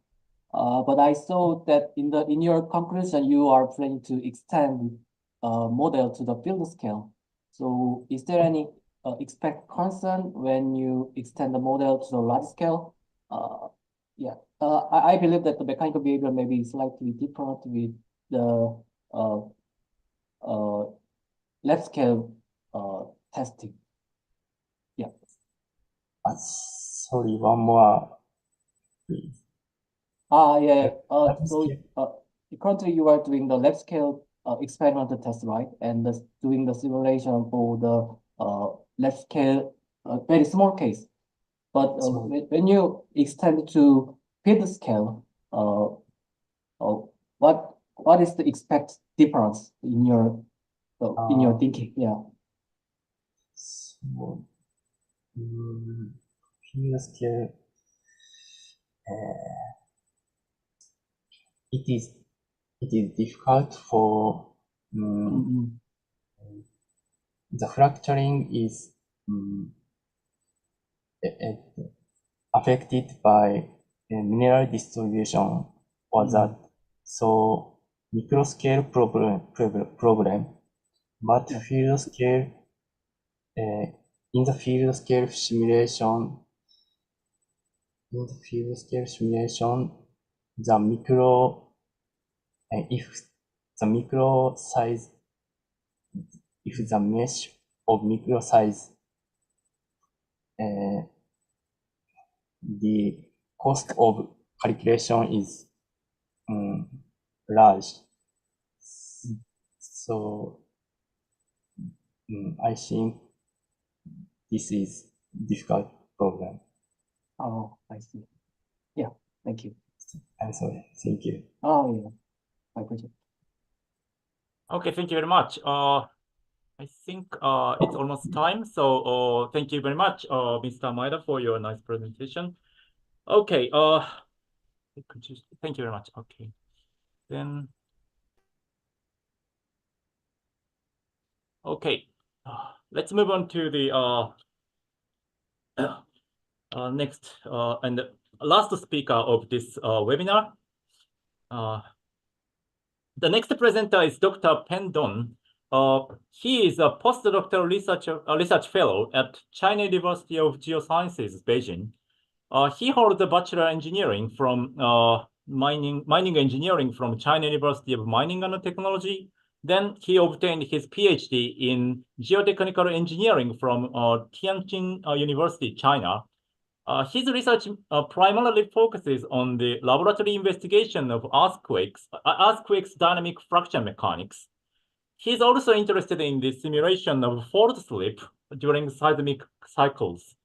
But I saw that in your conclusion, you are planning to extend model to the field scale. So, is there any expect concern when you extend the model to the large scale? Yeah, I believe that the mechanical behavior may be slightly different with the lab scale testing. Yeah.
Sorry, one more, please.
Yeah.
Lab
So currently you are doing the lab scale experimental test, right? And doing the simulation for the lab scale very small case. But when you extend to field scale, what is the expect difference in your thinking? Yeah.
So, field scale, it is difficult for the fracturing is affected by mineral distribution or that. So micro scale problem, but field scale in the field scale simulation, the micro if the micro size, if the mesh of micro size, the cost of calculation is large. So I think this is difficult problem.
Oh, I see. Yeah, thank you.
I'm sorry. Thank you.
Oh, yeah. My pleasure.
Okay, thank you very much. I think it's almost time. So thank you very much, Mr. Maeda, for your nice presentation. Okay. Thank you very much. Okay. Then. Okay. Let's move on to the next and last speaker of this webinar. The next presenter is Dr. Peng Dong. He is a postdoctoral research fellow at China University of Geosciences, Beijing. He holds a bachelor engineering from mining engineering from China University of Mining and Technology. Then he obtained his PhD in geotechnical engineering from Tianjin University, China. His research primarily focuses on the laboratory investigation of earthquakes dynamic fracture mechanics. He's also interested in the simulation of fault slip during seismic cycles.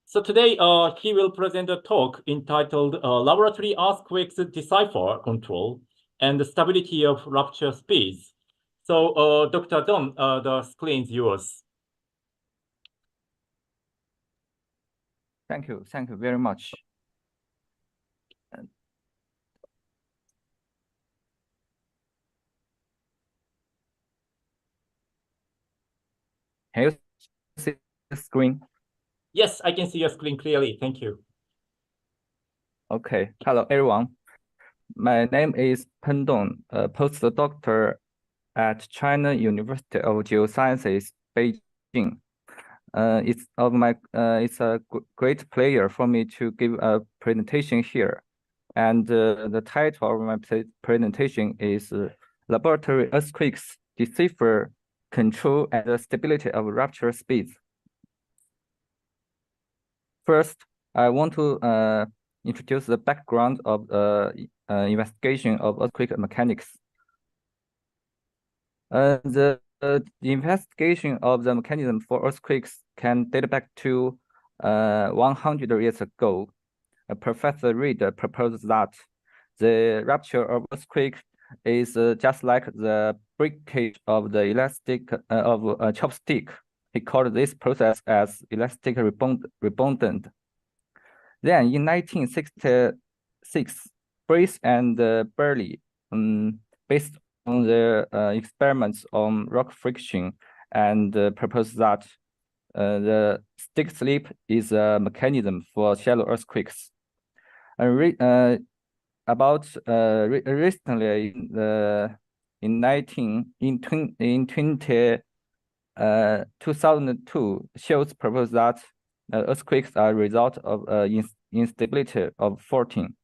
So today, he will present a talk entitled Laboratory Earthquakes Decipher Control and the Stability of Rupture Speeds. So, Dr. Dong, the screen is yours.
Thank you very much. Can you see the screen?
Yes, I can see your screen clearly. Thank you.
Okay. Hello, everyone. My name is Peng Dong, a postdoctor at China University of Geosciences, Beijing. It's a great pleasure for me to give a presentation here. And the title of my presentation is Laboratory Earthquakes Decipher Control and the Stability of Rupture Speeds. First, I want to introduce the background of the investigation of earthquake mechanics. The investigation of the mechanism for earthquakes can date back to 100 years ago. Professor Reed proposed that the rupture of earthquake is just like the breakage of the elastic of a chopstick. He called this process as elastic rebondent. Then in 1966, Brace and Burley, based on their experiments on rock friction, and proposed that the stick slip is a mechanism for shallow earthquakes. Recently, in 2002, Schultz proposed that earthquakes are a result of instability of faulting.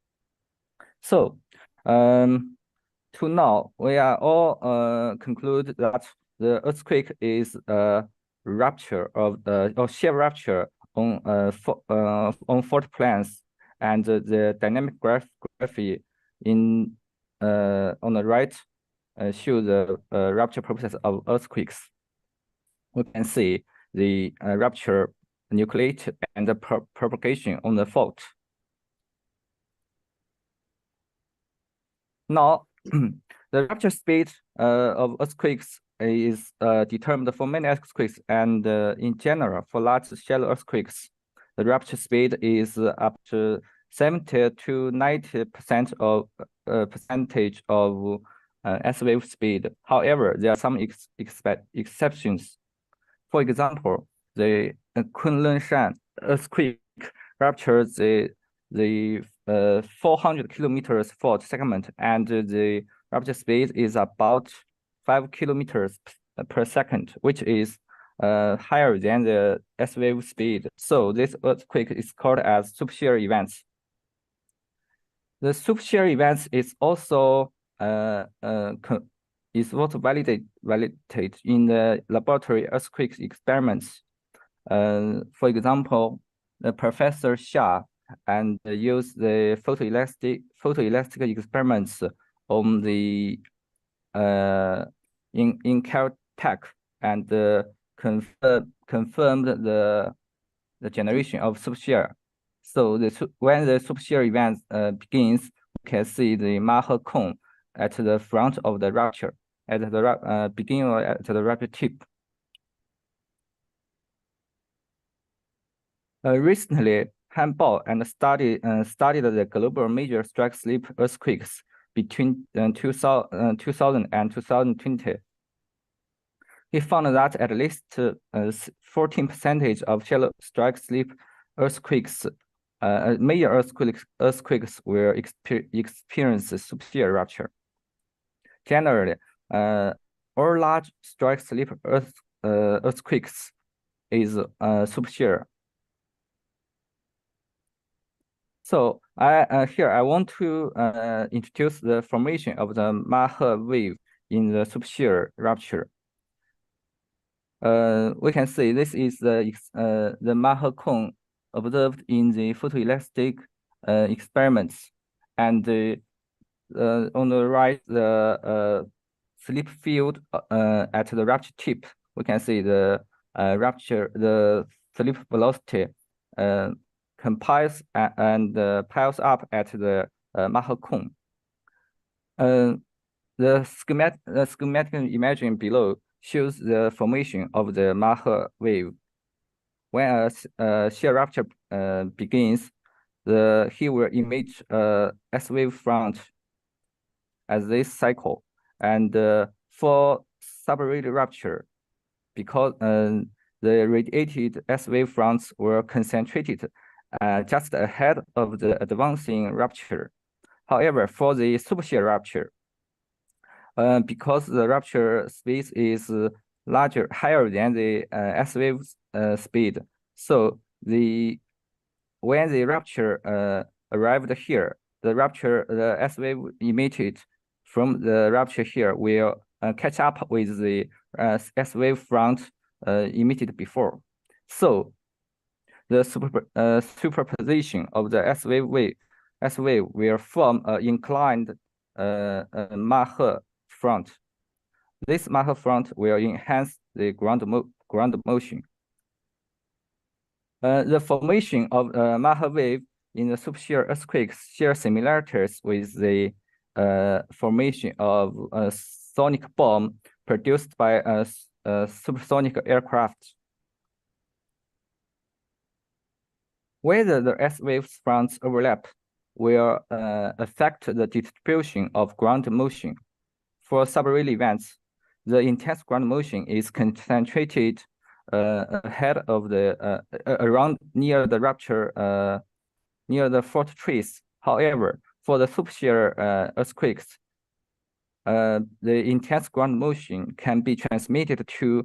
So, to now, we are all conclude that the earthquake is a rupture of or shear rupture on fault planes, and the dynamic graphy in on the right show the rupture process of earthquakes. We can see the rupture, nucleate, and the propagation on the fault. Now, the rupture speed of earthquakes is determined for many earthquakes, and in general, for large shallow earthquakes, the rupture speed is up to 70 to 90% of percentage of S-wave speed. However, there are some exceptions. For example, the Kunlunshan earthquake ruptured the 400 kilometers fault segment, and the rupture speed is about 5 kilometers per second, which is higher than the S-wave speed. So this earthquake is called as supershear events. The supershear events is also validated in the laboratory earthquake experiments. For example, the Professor Xia and use the photoelastic experiments on the in Caltech, and confirmed the generation of supershear. So when the supershear event begins, we can see the Mahe cone at the front of the rupture, at the beginning or at the rupture tip. Recently, Han Bao and studied the global major strike slip earthquakes between 2000 and 2020. He found that at least 14% of shallow strike slip earthquakes, major earthquakes will experience supershear rupture. Generally, all large strike slip earthquakes is supershear. So here I want to introduce the formation of the Mahe wave in the supershear rupture. We can see this is the Mahe cone observed in the photoelastic experiments, and on the right, the slip field at the rupture tip. We can see the the slip velocity compiles and piles up at the Mahe cone. The schematic imaging below shows the formation of the Mahe wave. When a shear rupture begins, he will emit S-wave front as this cycle. And for subarray rupture, because the radiated S-wave fronts were concentrated just ahead of the advancing rupture. However, for the supershear rupture, because the rupture space is higher than the S-wave speed, so when the rupture arrived here, the S-wave emitted from the rupture here will catch up with the S-wave front emitted before. So the superposition of the S-wave will form an inclined Mahe front. This Maha front will enhance the ground motion. The formation of Maha wave in the supershear earthquakes share similarities with the formation of a sonic bomb produced by a supersonic aircraft. Whether the S-wave fronts overlap will affect the distribution of ground motion. For subreal events, the intense ground motion is concentrated ahead of the around near the rupture near the fault trace. However, for the supershear earthquakes, the intense ground motion can be transmitted to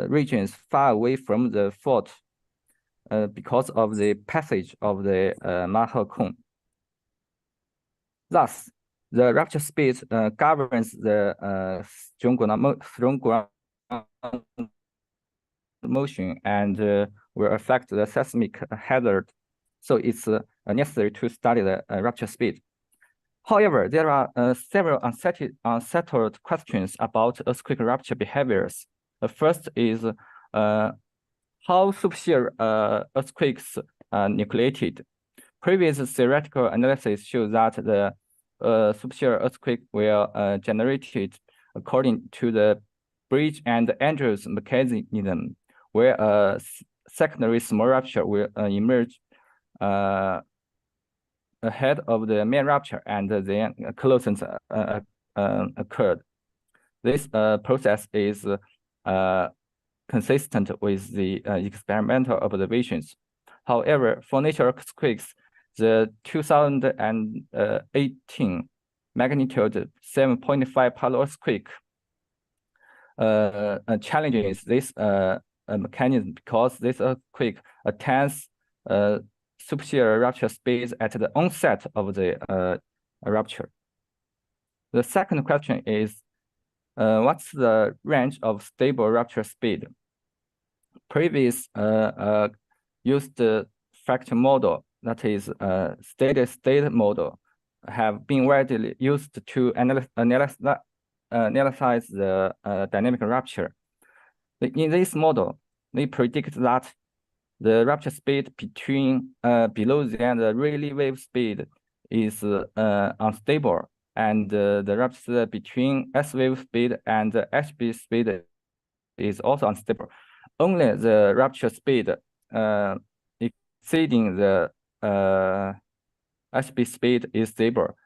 regions far away from the fault because of the passage of the Maha cone. Thus, the rupture speed governs the strong ground motion and will affect the seismic hazard. So it's necessary to study the rupture speed. However, there are several unsettled questions about earthquake rupture behaviors. The first is how supershear earthquakes are nucleated. Previous theoretical analysis shows that the supershear earthquake will generated according to the Bridge and Andrews mechanism, where a secondary small rupture will emerge ahead of the main rupture, and then closings occurred. This process is consistent with the experimental observations. However, for nature earthquakes, the 2018 magnitude 7.5 Palu earthquake challenges this mechanism because this earthquake attains supershear rupture speeds at the onset of the rupture. The second question is, what's the range of stable rupture speed? Previous used fracture model, that is steady state model, have been widely used to analyze the dynamic rupture. In this model, they predict that the rupture speed between below than the Rayleigh wave speed is unstable, and the rupture between S wave speed and HB speed is also unstable. Only the rupture speed exceeding the HB speed is stable.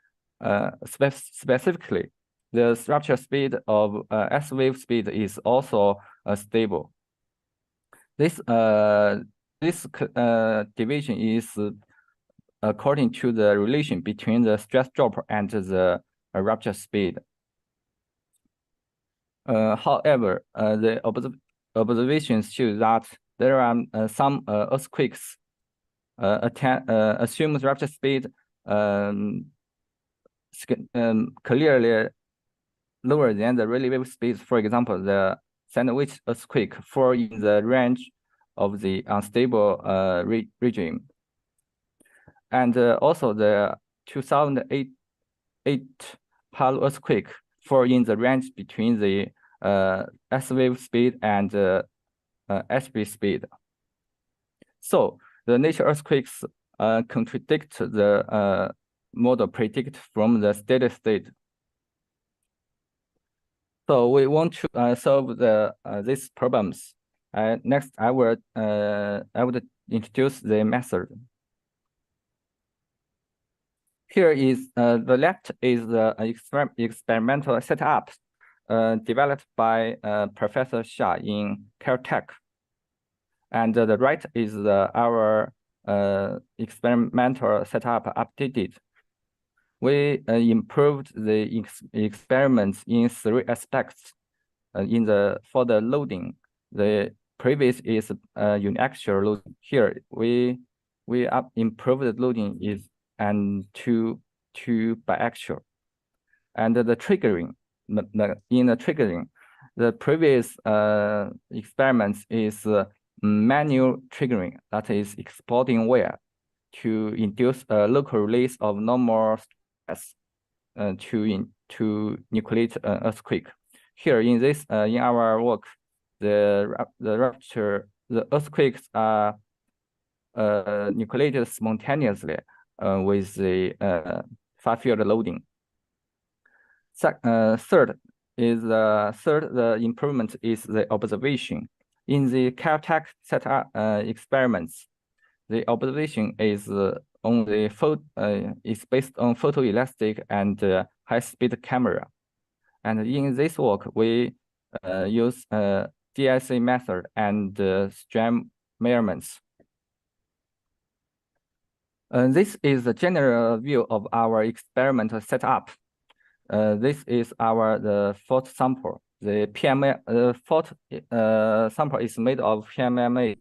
Specifically, the rupture speed of S wave speed is also stable. This division is according to the relation between the stress drop and the rupture speed. However, the observations show that there are some earthquakes assume rupture speed clearly lower than the Rayleigh wave speed. For example, the Sandwich earthquake fall in the range of the unstable regime. And also the 2008 Palu earthquake fall in the range between the S wave speed and HB speed. So the nature earthquakes contradict the model predict from the steady state. So we want to solve these problems. Next, I would introduce the method. Here is the left is the experimental setup developed by Professor Xia in Caltech, and the right is our experimental setup updated. We improved the experiments in 3 aspects. For the loading, the previous is uniaxial loading. Here we improved the loading is to biaxial, and the triggering. In the triggering, the previous experiments is manual triggering, that is exporting wire to induce a local release of normal stress to nucleate an earthquake. here in this in our work, the earthquakes are nucleated spontaneously with the far field loading. Third, the improvement is the observation. In the Caltech setup experiments, the observation is is based on photoelastic and high-speed camera. And in this work, we use DSA method and strain measurements. This is the general view of our experimental setup. This is the fault sample. The PMA fault sample is made of PMMA,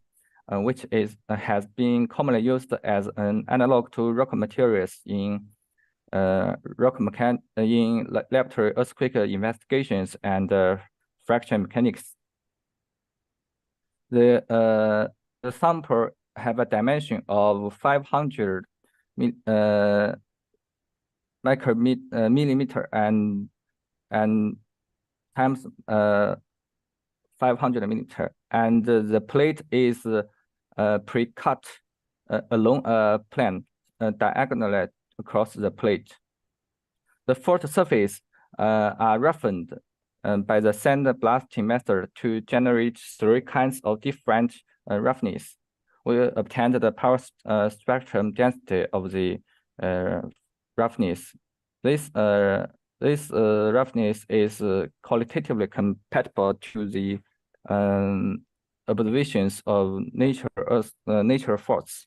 which has been commonly used as an analog to rock materials in laboratory earthquake investigations and fracture mechanics. The sample have a dimension of 500 millimeter and times 500 millimeter, and the plate is pre-cut along a plane diagonally across the plate. The fault surface are roughened by the sandblasting method to generate 3 kinds of different roughness. We obtained the power spectrum density of the roughness. This roughness is qualitatively compatible to the observations of nature faults.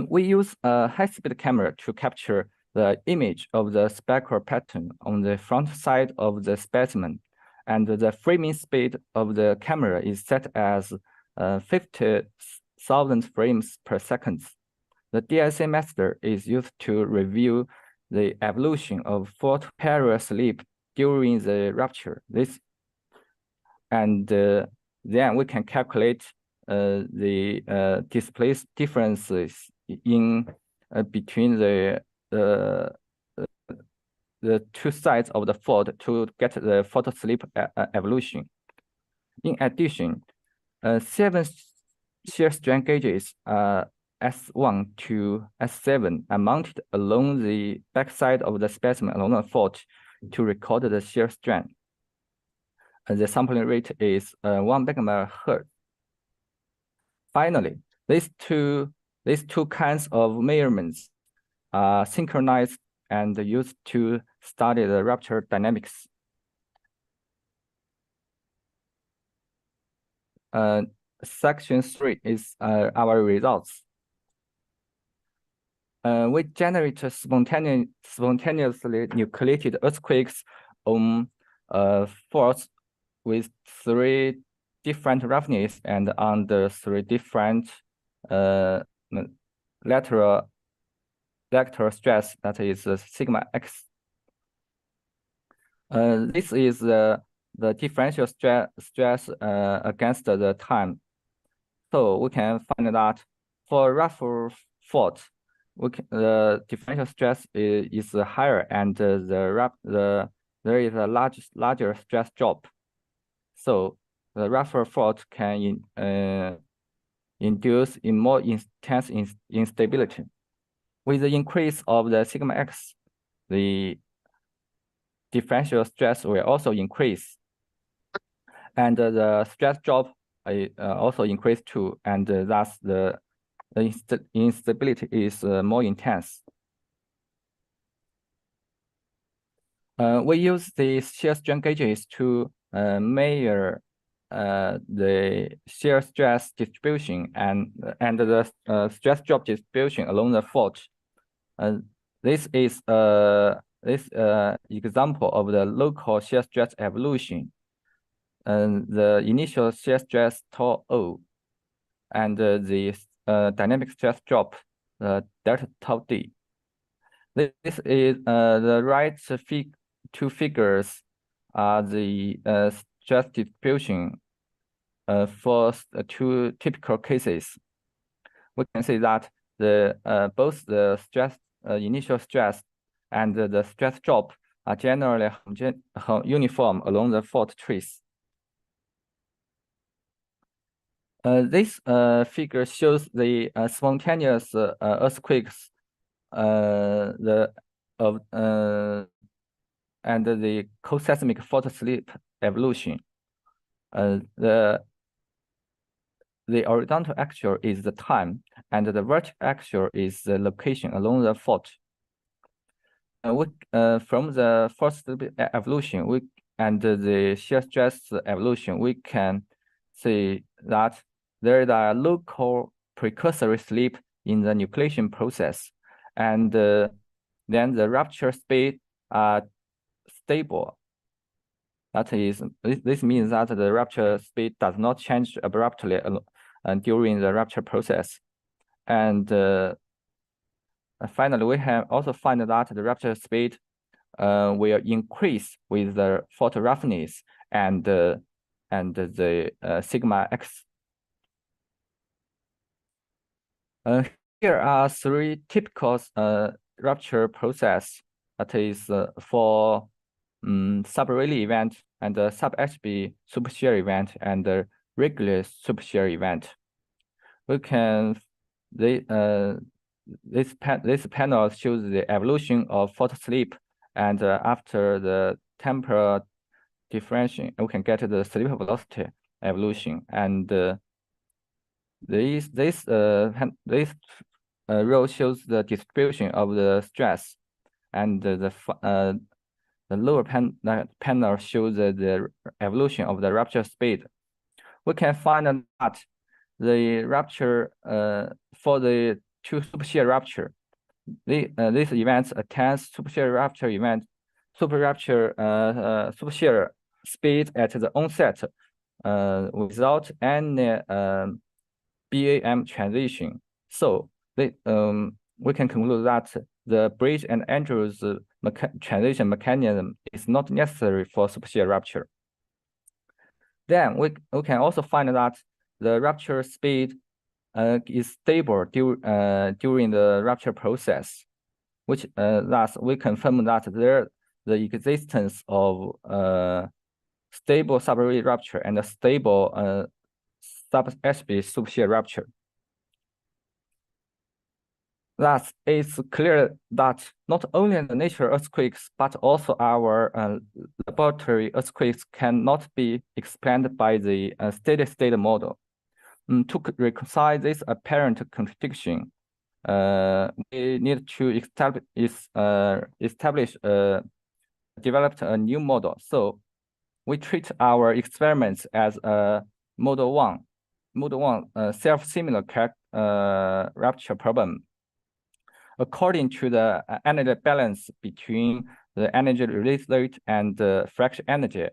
We use a high-speed camera to capture the image of the spectral pattern on the front side of the specimen, and the framing speed of the camera is set as 50,000 frames per second. The DSA method is used to review the evolution of fault parallel slip during the rupture. Then we can calculate the displaced differences in between the 2 sides of the fault to get the fault slip evolution. In addition, 7 shear strain gauges S1 to S7 are mounted along the backside of the specimen along the fault to record the shear strain. The sampling rate is 1 megaMHz. Finally, these two kinds of measurements are synchronized and used to study the rupture dynamics. Section 3 is our results. We generate spontaneously nucleated earthquakes on faults with 3 different roughness and under 3 different lateral stress, that is sigma x. This is the differential stress against the time. So we can find that for rough fault, the differential stress is higher, and there is a larger stress drop. So the rougher fault can induce in more intense instability. With the increase of the sigma x, the differential stress will also increase, and the stress drop also increase too, and thus the instability is more intense. We use these shear strain gauges to measure the shear stress distribution and the stress drop distribution along the fault. This is example of the local shear stress evolution. The initial shear stress tau O, and the dynamic stress drop delta tau D. This is the right 2 figures are the stress distribution for 2 typical cases. We can see that both the initial stress and the stress drop are generally uniform along the fault trace. This figure shows the spontaneous earthquakes and the co-seismic fault slip evolution. The horizontal axis is the time, and the vertical axis is the location along the fault. From the first evolution, and the shear stress evolution, we can see that there is a local precursory slip in the nucleation process, and then the rupture speed are stable. That is, this means that the rupture speed does not change abruptly during the rupture process. And finally, we have also found that the rupture speed will increase with the fault roughness and the sigma x. Here are three typical rupture process. That is for sub-Rayleigh event and the sub-HB supershear event and the regular supershear event. We can this panel shows the evolution of fault slip, and after the temporal differentiation, we can get the slip velocity evolution. And this row shows the distribution of the stress, and the lower panel shows the evolution of the rupture speed. We can find that the rupture for the two supershear rupture, these events attend supershear rupture event, supershear speed at the onset without any BAM transition. So we can conclude that the bridge and Andrews transition mechanism is not necessary for supershear rupture. Then we can also find that the rupture speed is stable during the rupture process, which thus we confirm that the existence of stable sub-Rayleigh rupture and a stable sub-HB supershear rupture. Thus, it's clear that not only the natural earthquakes, but also our laboratory earthquakes cannot be explained by the steady-state model. To reconcile this apparent contradiction, we need to develop a new model. So we treat our experiments as a model one self-similar rupture problem. According to the energy balance between the energy release rate and the fraction energy,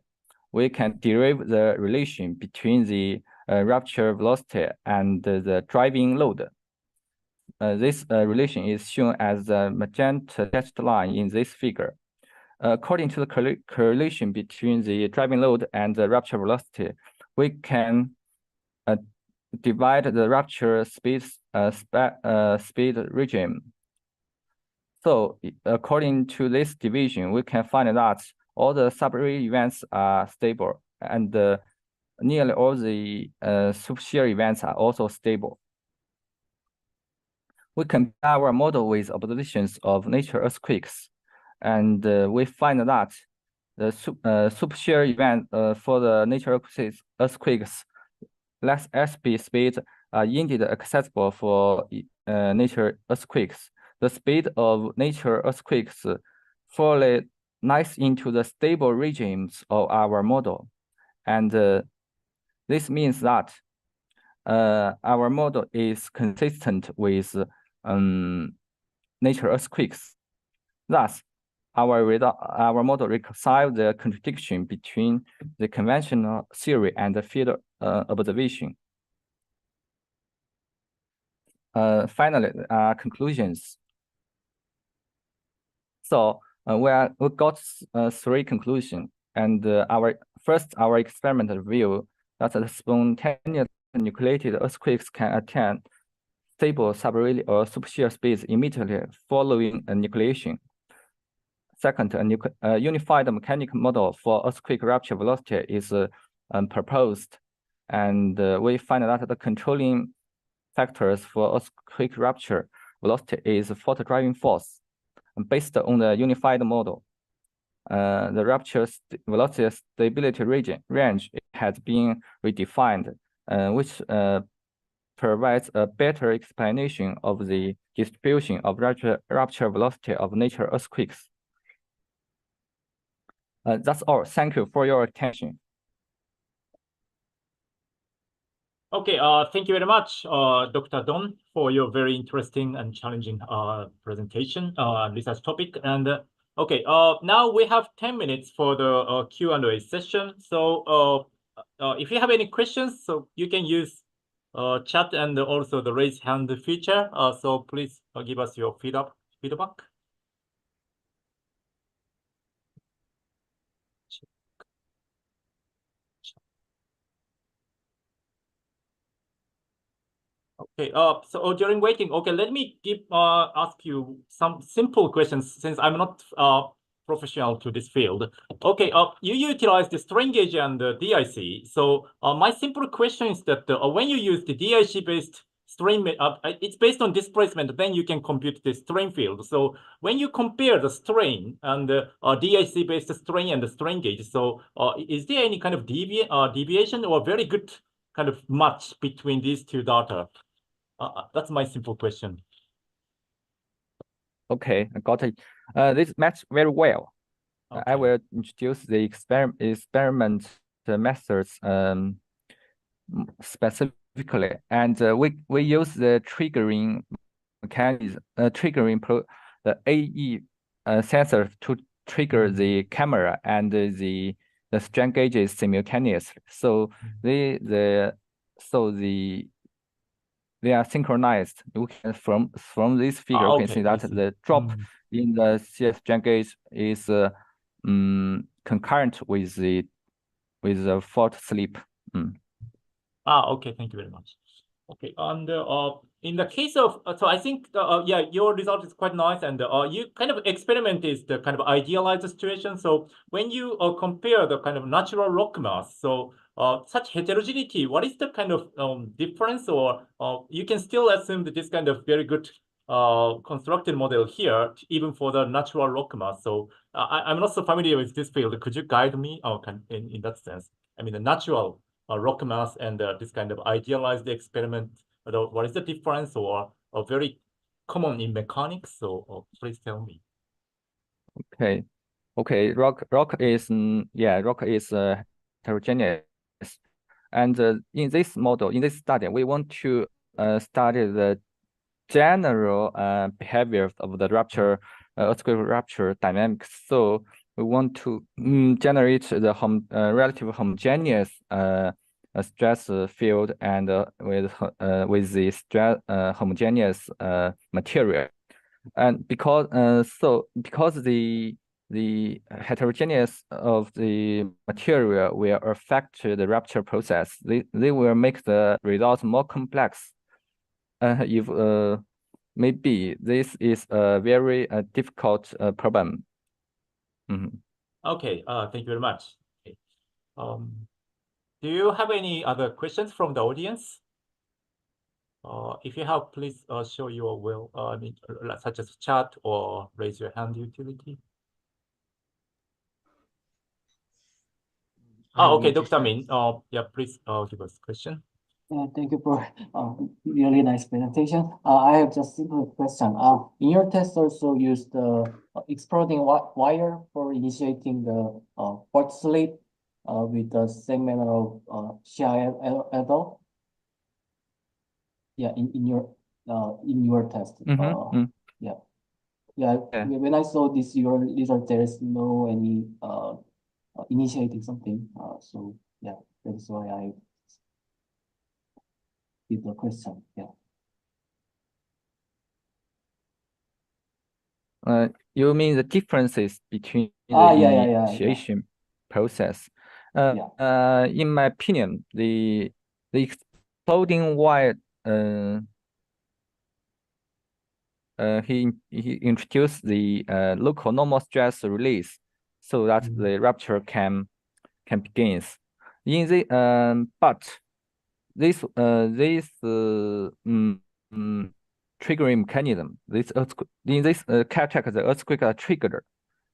we can derive the relation between the rupture velocity and the driving load. This relation is shown as the magenta dashed line in this figure. According to the correlation between the driving load and the rupture velocity, we can divide the rupture speed regime. So according to this division, we can find that all the sub-Rayleigh events are stable, and nearly all the supershear events are also stable. We compare our model with observations of natural earthquakes, and we find that the supershear event for the natural earthquakes, less HB speed are indeed accessible for natural earthquakes. The speed of natural earthquakes fall nice into the stable regimes of our model, and this means that our model is consistent with natural earthquakes. Thus, our model reconciles the contradiction between the conventional theory and the field observation. Finally, conclusions. So we got three conclusions, and our experiment revealed that the spontaneous nucleated earthquakes can attain stable sub-Rayleigh or supershear speeds immediately following a nucleation. Second, a unified mechanical model for earthquake rupture velocity is proposed, and we find that the controlling factors for earthquake rupture velocity is fault driving force. Based on the unified model, the rupture velocity stability range has been redefined, which provides a better explanation of the distribution of rupture velocity of nature earthquakes. That's all. Thank you for your attention.
Okay, thank you very much, Dr. Don, for your very interesting and challenging presentation, research topic. And okay, now we have 10 minutes for the Q&A session. So if you have any questions, so you can use chat and also the raise hand feature. So please give us your feedback. Okay, so during waiting, okay, let me ask you some simple questions since I'm not professional to this field. Okay, you utilize the strain gauge and the DIC. So my simple question is that when you use the DIC-based strain, it's based on displacement, then you can compute the strain field. So when you compare the strain and the DIC-based strain and the strain gauge, so is there any kind of deviation or very good kind of match between these two data? That's my simple question.
Okay, I got it. This match very well.
Okay.
I will introduce the experiment methods specifically, and we use the triggering mechanism, the AE sensor to trigger the camera and the strain gauges simultaneously. So they are synchronized. You can from this figure, you can see that the drop in the CS strain gauge is concurrent with the fault slip.
Okay, thank you very much. Okay, and in the case of so I think yeah, your result is quite nice, and you kind of experiment is the kind of idealized situation. So when you compare the kind of natural rock mass, so such heterogeneity, what is the kind of difference, or you can still assume that this kind of very good constructed model here, even for the natural rock mass. So I'm not so familiar with this field. Could you guide me in that sense? I mean, the natural rock mass and this kind of idealized experiment, what is the difference, or very common in mechanics? So please tell me.
Okay. Rock is heterogeneous, and in this model, in this study, we want to study the general behavior of the rupture, earthquake rupture dynamics. So we want to generate the relative homogeneous stress field and with the stress homogeneous material, and because the heterogeneous of the material will affect the rupture process. They will make the results more complex. If maybe this is a very difficult problem.
Okay, thank you very much. Okay. Do you have any other questions from the audience? If you have, please show your will, such as chat or raise your hand utility. Okay, Dr. Min, yeah, please give us a question.
Yeah, thank you for really nice presentation. I have just simple question. In your test also used the exploding wire for initiating the fault slip with the same manner of CIL. Yeah, in your test. Yeah. When I saw this your result, there is no any initiating something. So yeah, that is why I did the question. Yeah.
You mean the differences between the initiation process? In my opinion, the exploding wire he introduced the local normal stress release so that the rupture can begins. In the but this triggering mechanism, this earthquake, in this cataract, the earthquake are triggered,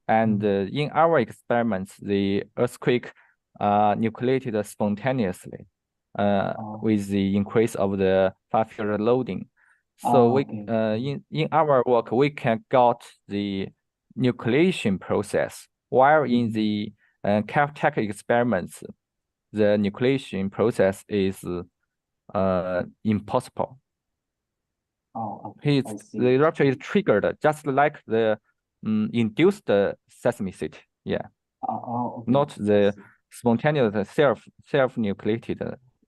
and in our experiments, the earthquake nucleated spontaneously with the increase of the far field loading. So in our work, we can got the nucleation process, while in the cataract experiments, the nucleation process is impossible. The rupture is triggered just like the induced seismicity. Yeah. Not the spontaneous self-nucleated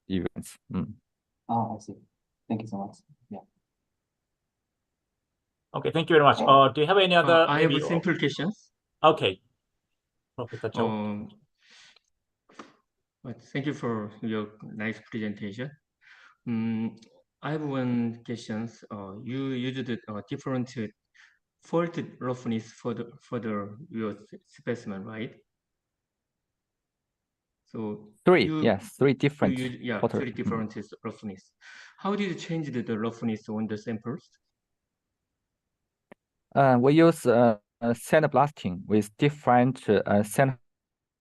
events.
I see. Thank you so much. Yeah.
Okay, thank you very much. Do you have any other?
I have simple questions.
Okay. Professor Cho.
Thank you for your nice presentation. I have one question. You used different fault roughness for your specimen, right? So
three different.
Three different roughness. How did you change the roughness on the samples?
We use sandblasting with different sand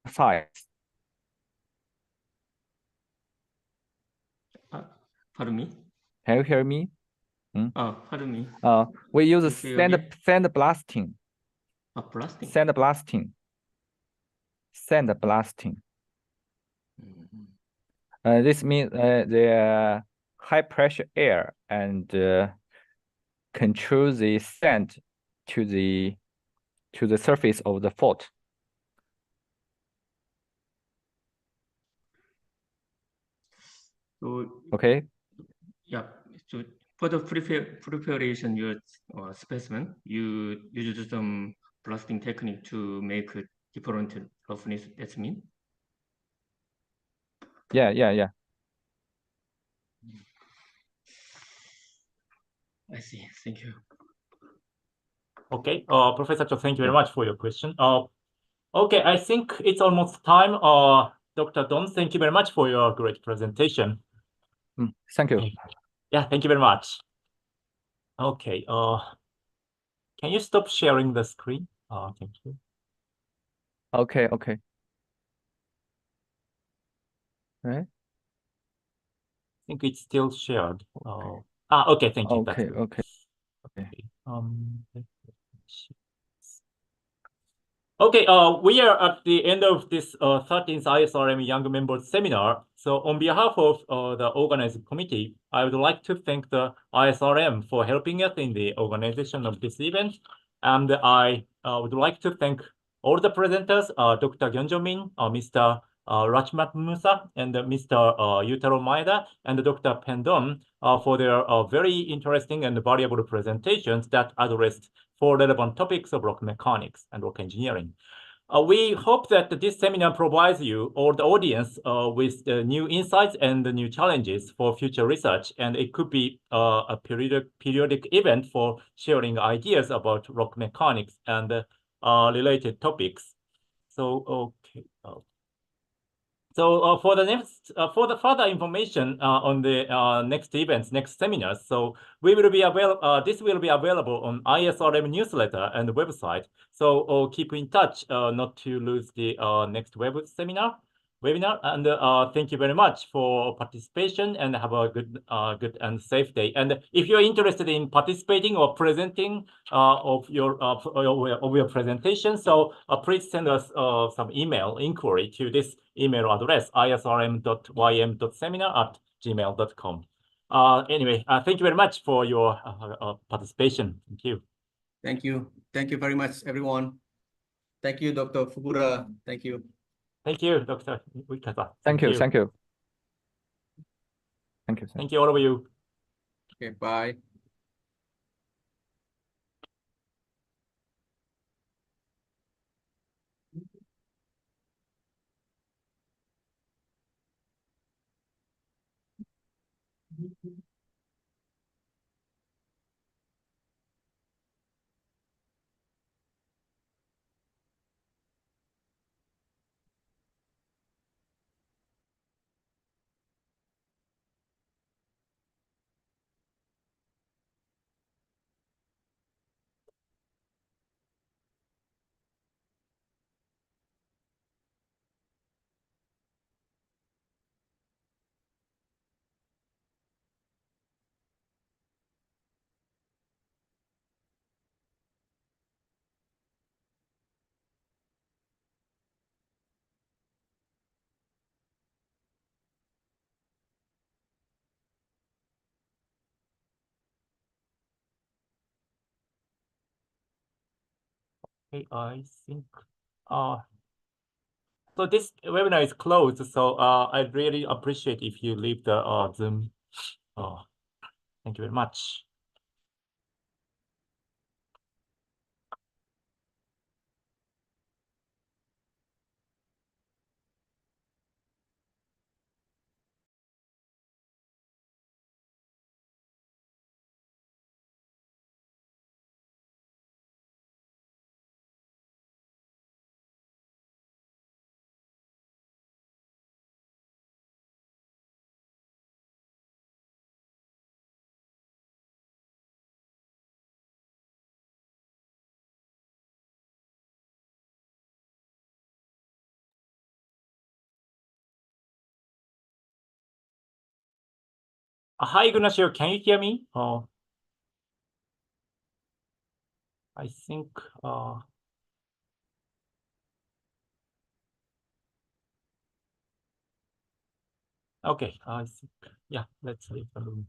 size.
Pardon me?
Can you hear me?
Pardon me.
We use sandblasting.
Blasting?
Sandblasting. This means the high pressure air and control the sand to the surface of the fault.
So,
okay.
Yeah. So for the preparation your specimen, you use some blasting technique to make a different roughness. That's mean.
Yeah.
I see. Thank you.
Okay, Professor Cho, thank you very much for your question. Okay, I think it's almost time. Dr. Don, thank you very much for your great presentation.
Thank you.
Yeah, thank you very much. Okay, can you stop sharing the screen? Thank you.
Okay.
I think it's still shared. Okay, thank you.
Okay.
Okay, we are at the end of this 13th ISRM Young Members Seminar. So on behalf of the organizing committee, I would like to thank the ISRM for helping us in the organization of this event. And I would like to thank all the presenters, Dr. Gyeongjo Min, Mr. Rachmat Musa, and Mr. Yutaro Maeda, and Dr. Peng Dong for their very interesting and valuable presentations that addressed 4 relevant topics of rock mechanics and rock engineering. We hope that this seminar provides you or the audience with new insights and new challenges for future research, and it could be a periodic event for sharing ideas about rock mechanics and related topics. So, okay. So for the further information on the next events, next seminars, so we will be available. This will be available on ISRM newsletter and website. So keep in touch not to lose the next webinar. And thank you very much for participation, and have a good and safe day. And if you're interested in participating or presenting of your presentation, so please send us some email inquiry to this email address, isrm.ym.seminar@gmail.com. Anyway, thank you very much for your participation. Thank you.
Thank you. Thank you very much, everyone. Thank you, Dr. Fukuda. Thank you.
Thank you, Dr. Wikata.
Thank you.
Thank you, all of you.
Okay, bye.
Okay, I think so this webinar is closed, so I'd really appreciate if you leave the Zoom. Thank you very much. Hi, Ignacio, can you hear me? I think okay, I think yeah, let's leave the room.